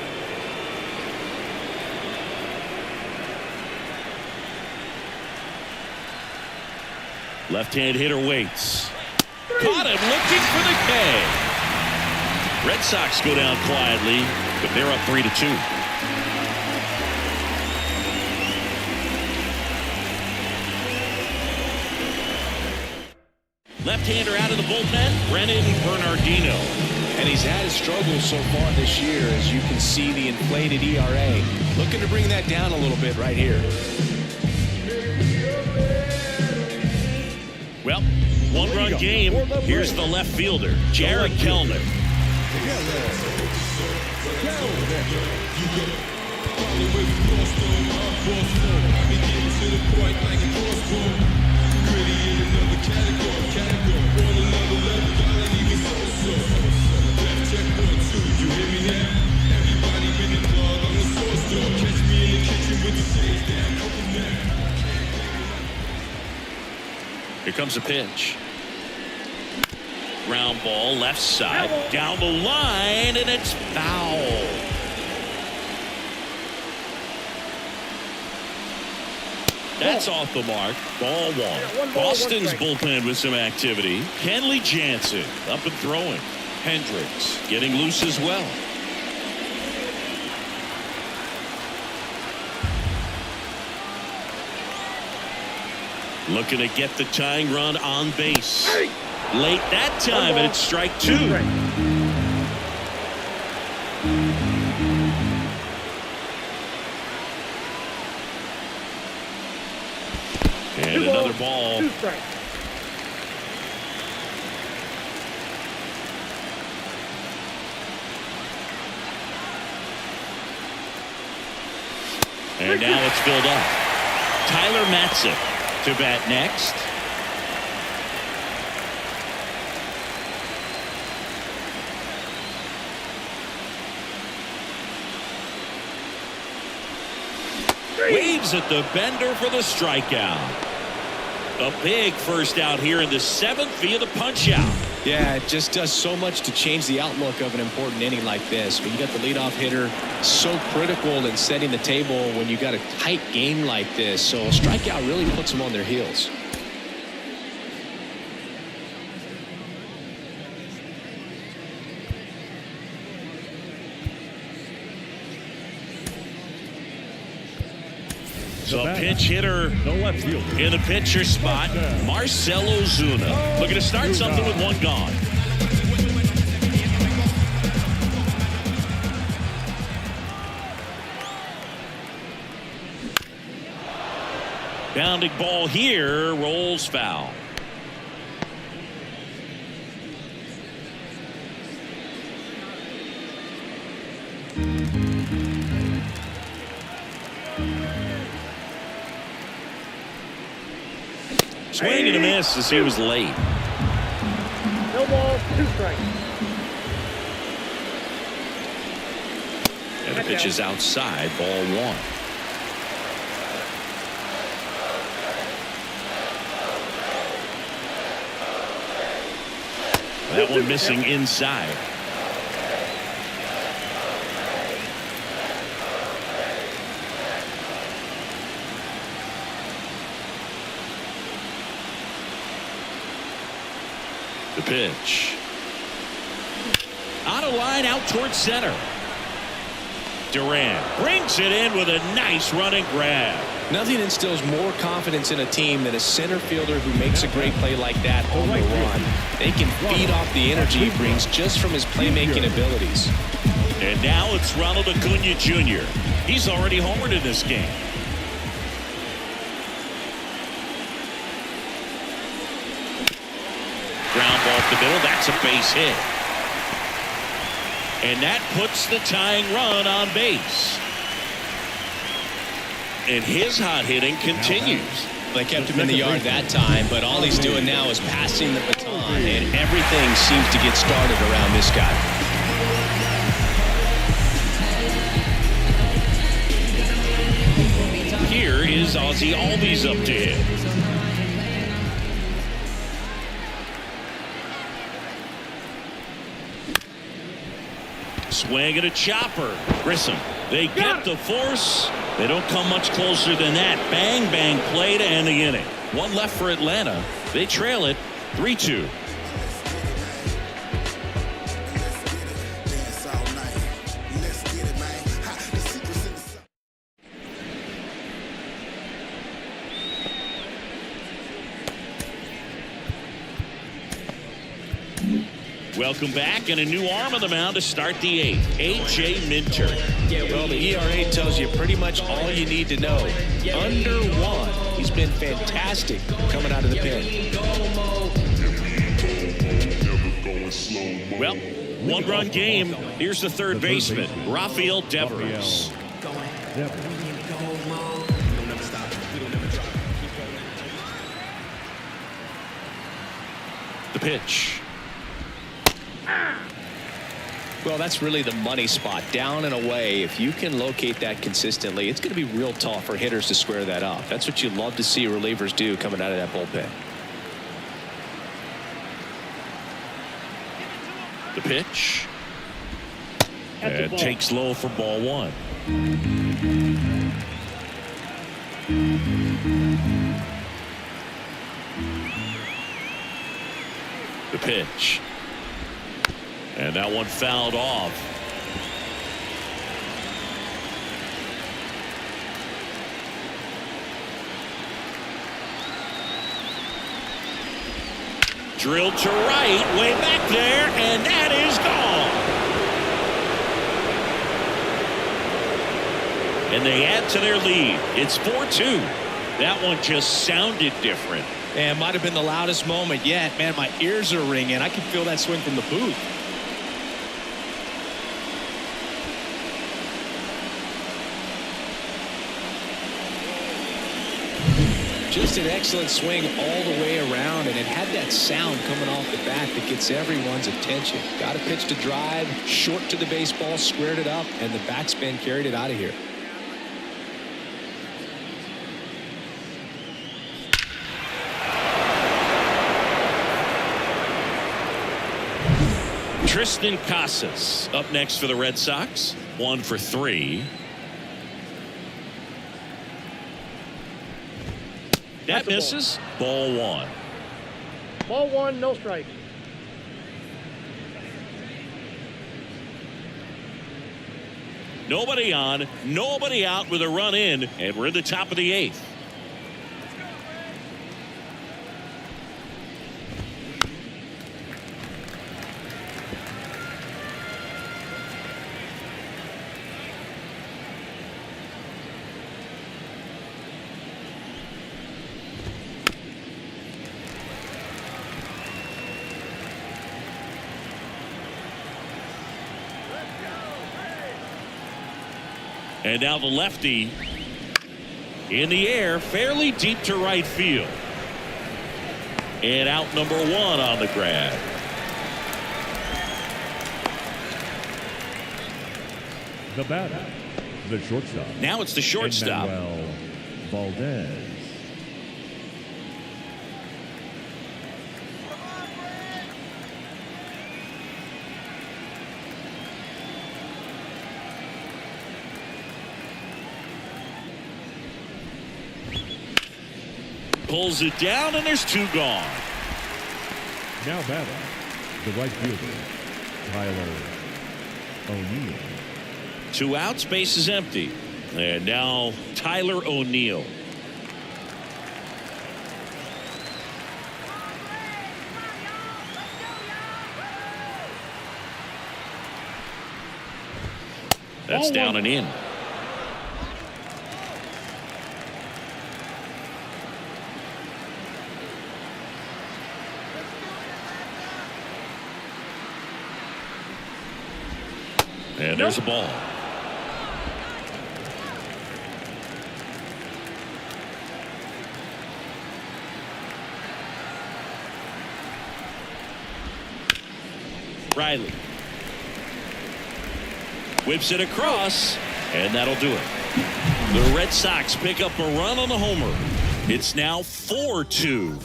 Left-hand hitter waits. Caught him looking for the K. Red Sox go down quietly, but they're up 3-2. Left-hander out of the bullpen, Brennan Bernardino. And he's had his struggles so far this year, as you can see the inflated ERA. Looking to bring that down a little bit right here. Well, one-run game. Here's the left fielder, Jared Kellner. Here comes a pitch. Ground ball, left side, down the line, and it's foul. That's off the mark. Ball one. Boston's bullpen with some activity. Kenley Jansen up and throwing. Hendricks getting loose as well. Looking to get the tying run on base. Late that time, and it's strike two. And another ball. And now it's filled up. Tyler Matzik to bat next. Waves at the bender for the strikeout. A big first out here in the 7th via the punch out. Yeah, it just does so much to change the outlook of an important inning like this. When you got the leadoff hitter, so critical in setting the table when you got a tight game like this. So a strikeout really puts them on their heels. So pinch hitter in the pitcher spot, Marcell Ozuna. Looking to start something with one gone. Bounding ball here, rolls foul. Swing and a miss as he was late. No balls, 2 strikes. And the pitch is outside, ball one. That one missing inside. The pitch. Out of line, out towards center. Duran brings it in with a nice running grab. Nothing instills more confidence in a team than a center fielder who makes a great play like that on the run. They can feed off the energy he brings just from his playmaking abilities. And now it's Ronald Acuna Jr. He's already homered in this game. Ground ball up the middle. That's a base hit. And that puts the tying run on base. And his hot hitting continues. They kept him in the yard that time, but all he's doing now is passing the baton, and everything seems to get started around this guy. Here is Ozzie Albies up to hit. Swing and a chopper. Grissom. They get the force. They don't come much closer than that. Bang, bang play to end the inning. One left for Atlanta. They trail it 3-2. Welcome back, and a new arm on the mound to start the eighth. A.J. Minter. Well, the ERA tells you pretty much all you need to know. Under 1. He's been fantastic coming out of the pen. Well, one-run game. Here's the third baseman, Rafael Devers. The pitch. Well, that's really the money spot, down and away. If you can locate that consistently, it's going to be real tough for hitters to square that up. That's what you love to see relievers do coming out of that bullpen. The pitch. And takes low for ball 1. The pitch. And that one fouled off. Drilled to right, way back there, and that is gone. And they add to their lead. It's 4-2. That one just sounded different. And might have been the loudest moment yet. Man, my ears are ringing. I can feel that swing from the booth. Just an excellent swing all the way around, and it had that sound coming off the bat that gets everyone's attention. Got a pitch to drive, short to the baseball, squared it up, and the backspin carried it out of here. Tristan Casas up next for the Red Sox. 1 for 3. That misses. Ball 1. Ball 1, no strike. Nobody on, nobody out with a run in, and we're in the top of the 8th. And now the lefty in the air, fairly deep to right field. And out number 1 on the grab. The batter, the shortstop. Now it's the shortstop. Manuel Valdez. Pulls it down, and there's 2 gone. Now batting, the right fielder, Tyler O'Neill. 2 outs, base is empty. And now Tyler O'Neill. That's down and in. And there's a ball. Riley whips it across, and that'll do it. The Red Sox pick up a run on the homer. It's now 4-2.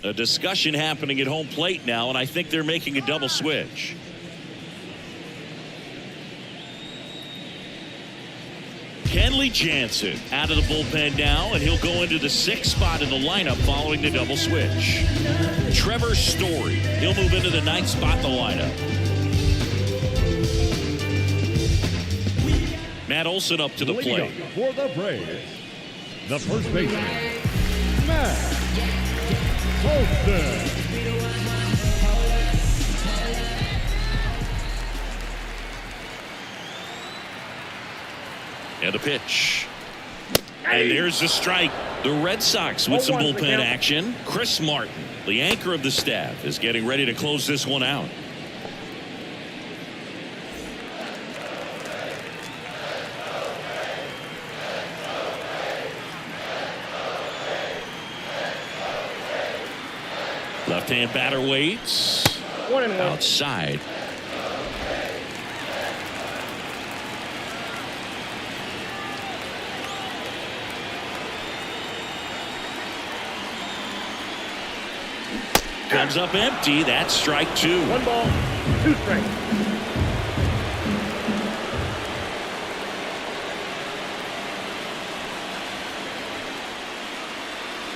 A discussion happening at home plate now, and I think they're making a double switch. Kenley Jansen out of the bullpen now, and he'll go into the 6th spot in the lineup following the double switch. Trevor Story, he'll move into the 9th spot in the lineup. Matt Olson up to the plate. For the Braves, the first baseman, Matt Olson. And a pitch. And there's the strike. The Red Sox with some bullpen action. Chris Martin, the anchor of the staff, is getting ready to close this one out. Left-hand batter waits. 1-1. Outside. Comes up empty. That's strike 2. 1 ball, 2 strikes.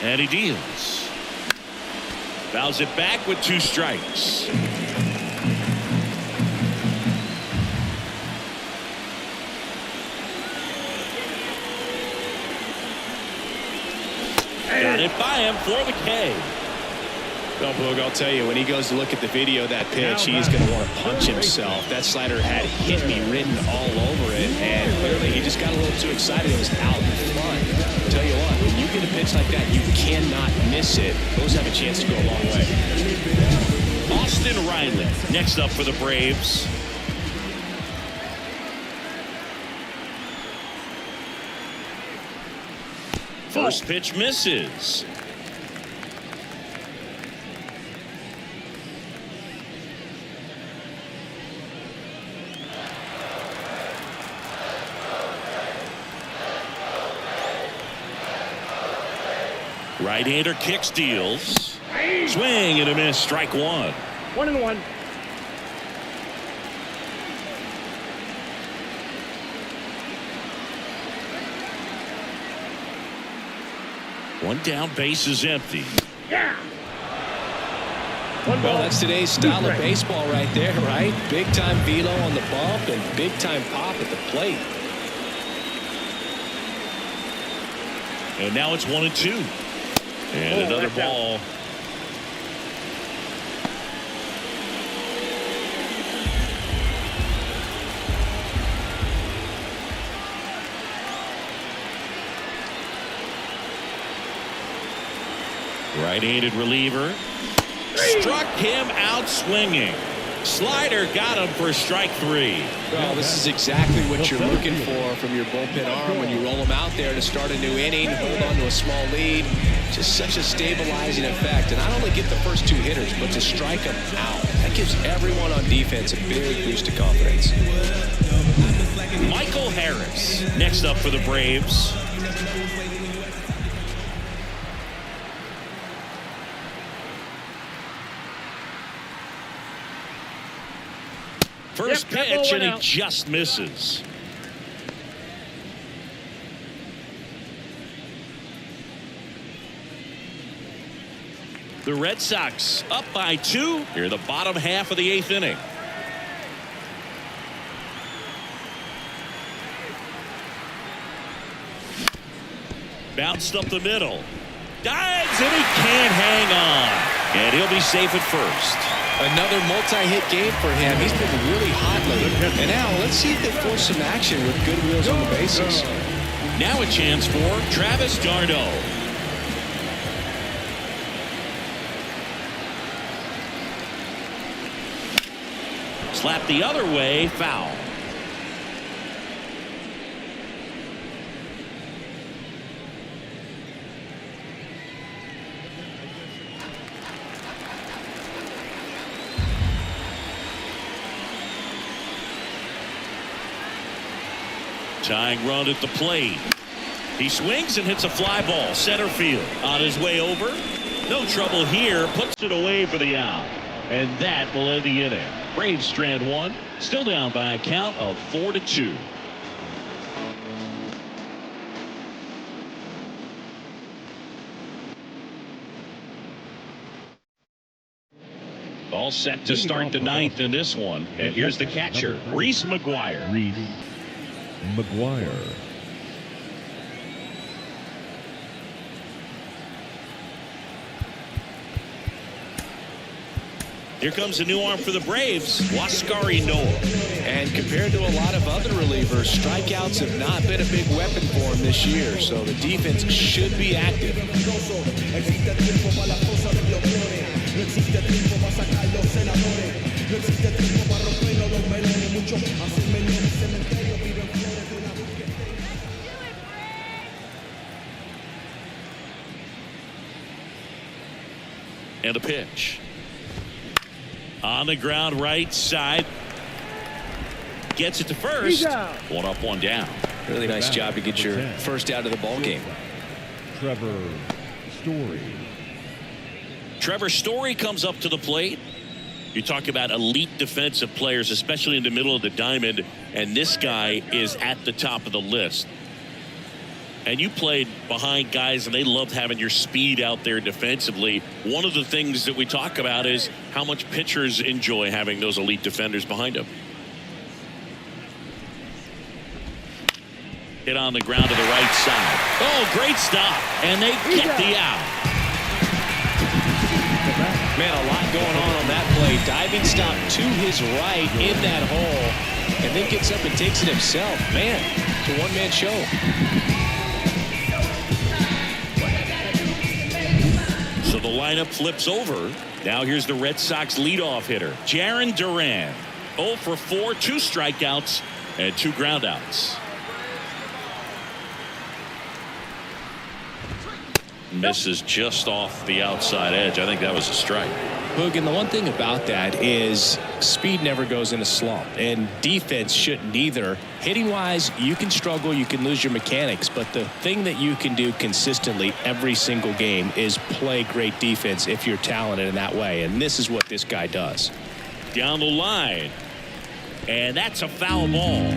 And he deals. Fouls it back with 2 strikes. Got it by him for the K. Well, Boog, I'll tell you, when he goes to look at the video of that pitch, he's going to want to punch himself. That slider had hit me written all over it, and clearly he just got a little too excited. It was out in front. I'll tell you what, when you get a pitch like that, you cannot miss it. Those have a chance to go a long way. Austin Riley next up for the Braves. First pitch misses. Right-hander kicks, deals. Swing and a miss. Strike 1. 1-1. One down, base is empty. Yeah. Well, that's today's style of baseball right there, right? Big-time velo on the bump and big-time pop at the plate. And now it's 1-2. And another ball. Right-handed reliever. Struck him out swinging. Slider got him for strike 3. Well, this is exactly what you're looking for from your bullpen arm when you roll them out there to start a new inning, hold on to a small lead. Just such a stabilizing effect. And not only get the first 2 hitters, but to strike them out. That gives everyone on defense a big boost of confidence. Michael Harris next up for the Braves. First pitch, and he just misses. The Red Sox up by 2 here in the bottom half of the 8th inning. Bounced up the middle. Dives, and he can't hang on. And he'll be safe at first. Another multi-hit game for him. He's been really hot lately. And now let's see if they force some action with good wheels on the bases. Now a chance for Travis d'Arnaud. Slap the other way, foul. Tying run at the plate. He swings and hits a fly ball center field. On his way over. No trouble here. Puts it away for the out. And that will end the inning. Braves strand 1. Still down by a count of 4-2. All set to start the ninth in this one. And here's the catcher, Reese McGuire. Reese McGuire. Here comes a new arm for the Braves, Huascar Noah. And compared to a lot of other relievers, strikeouts have not been a big weapon for him this year. So the defense should be active. And a pitch. On the ground, right side. Gets it to first. One up, one down. Really nice job to get your first out of the ball game. Trevor Story. Trevor Story comes up to the plate. You talk about elite defensive players, especially in the middle of the diamond, and this guy is at the top of the list. And you played behind guys, and they loved having your speed out there defensively. One of the things that we talk about is how much pitchers enjoy having those elite defenders behind them. Hit on the ground to the right side. Oh, great stop. And they get the out. Man, a lot going on that play. Diving stop to his right in that hole, and then gets up and takes it himself. Man, it's a one-man show. So the lineup flips over. Now here's the Red Sox leadoff hitter, Jarren Duran. 0 for 4, 2 strikeouts, and 2 groundouts. Misses just off the outside edge. I think that was a strike. Boog, and the one thing about that is speed never goes in a slump, and defense shouldn't either. Hitting wise, you can struggle, you can lose your mechanics, but the thing that you can do consistently every single game is play great defense if you're talented in that way, and this is what this guy does. Down the line, and that's a foul ball.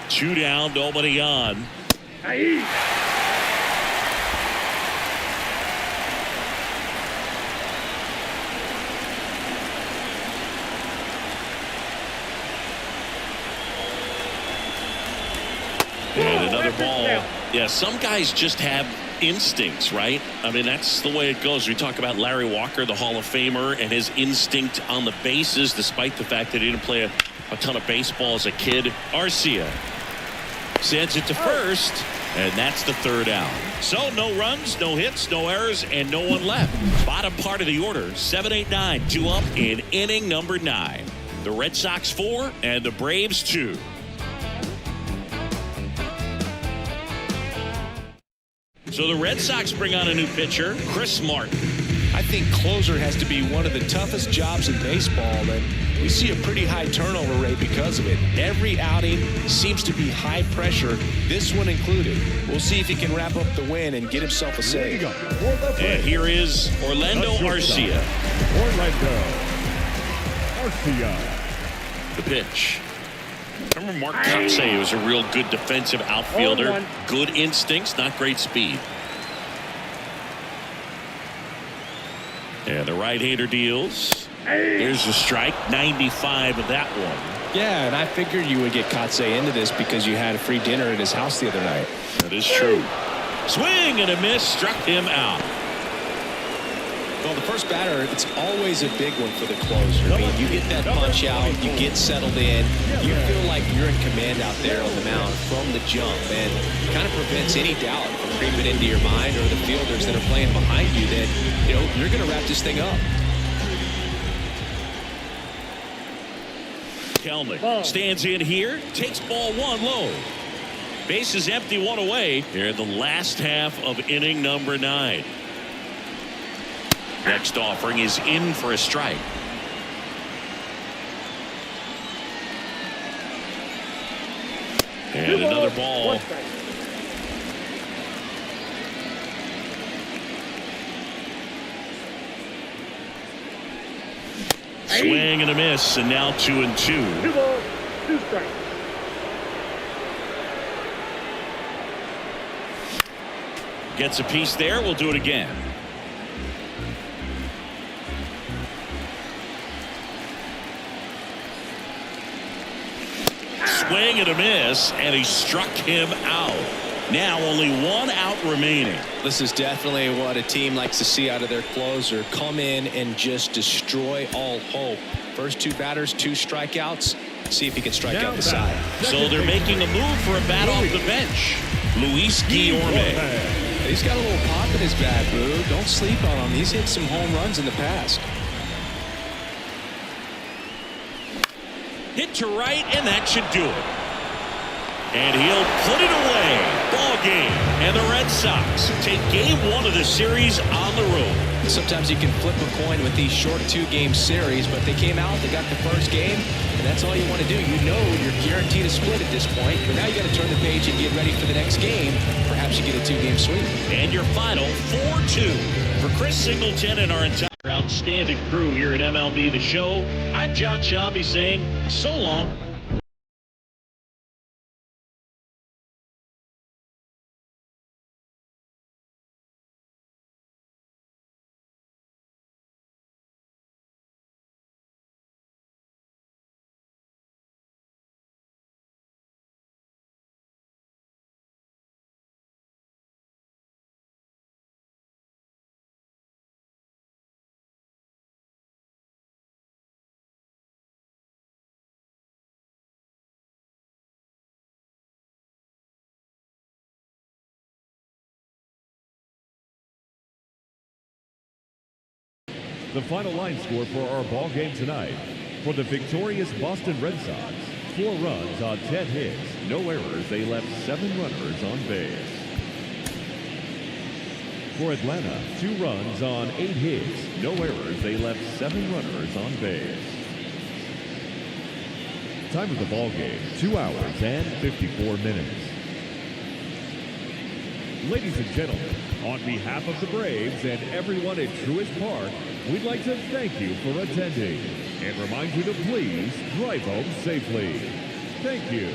Two down, nobody on. Ahí. And another ball. Yeah, some guys just have instincts, right? I mean, that's the way it goes. We talk about Larry Walker, the Hall of Famer, and his instinct on the bases, despite the fact that he didn't play a ton of baseball as a kid. Arcia sends it to first, and that's the third out. So no runs, no hits, no errors, and no one left. Bottom part of the order, 7, 8, 9, 2 up in inning number 9. The Red Sox 4 and the Braves 2. So the Red Sox bring on a new pitcher, Chris Martin. I think closer has to be one of the toughest jobs in baseball, and we see a pretty high turnover rate because of it. Every outing seems to be high pressure, this one included. We'll see if he can wrap up the win and get himself a save. And here is Orlando Arcia. Orlando Arcia. The pitch. Remember Mark Kotsay was a real good defensive outfielder. Good instincts, not great speed. And the right-hander deals. Here's the strike, 95 of that one. Yeah, and I figured you would get Kotsay into this because you had a free dinner at his house the other night. That is true. Swing and a miss, struck him out. Well, the first batter, it's always a big one for the closer. I mean, you get that punch out, you get settled in, you feel like you're in command out there on the mound from the jump, and it kind of prevents any doubt from creeping into your mind or the fielders that are playing behind you that, you know, you're going to wrap this thing up. Kelnick stands in here, takes ball 1 low. Base is empty, 1 away here in the last half of inning number 9. Next offering is in for a strike. And another ball. Swing and a miss, and now 2 and 2. 2 balls, 2 strikes. Gets a piece there. We'll do it again. Swing and a miss, and he struck him out. Now only one out remaining. This is definitely what a team likes to see out of their closer. Come in and just destroy all hope. First 2 batters, 2 strikeouts. See if he can strike out the side. So they're making a move for a bat off the bench. Luis Guillorme. He's got a little pop in his bat, Boo. Don't sleep on him. He's hit some home runs in the past. Hit to right, and that should do it. And he'll put it away. Ball game. And the Red Sox take game 1 of the series on the road. Sometimes you can flip a coin with these short 2-game series, but they came out, they got the first game, and that's all you want to do. You know you're guaranteed a split at this point, but now you got to turn the page and get ready for the next game. Perhaps you get a 2-game sweep. And your final 4-2. For Chris Singleton and our entire outstanding crew here at MLB The Show, I'm John Shelby saying so long. The final line score for our ball game tonight. For the victorious Boston Red Sox, 4 runs on 10 hits, no errors. They left 7 runners on base. For Atlanta, 2 runs on 8 hits, no errors. They left 7 runners on base. Time of the ball game, 2 hours and 54 minutes. Ladies and gentlemen, on behalf of the Braves and everyone at Truist Park, we'd like to thank you for attending and remind you to please drive home safely. Thank you.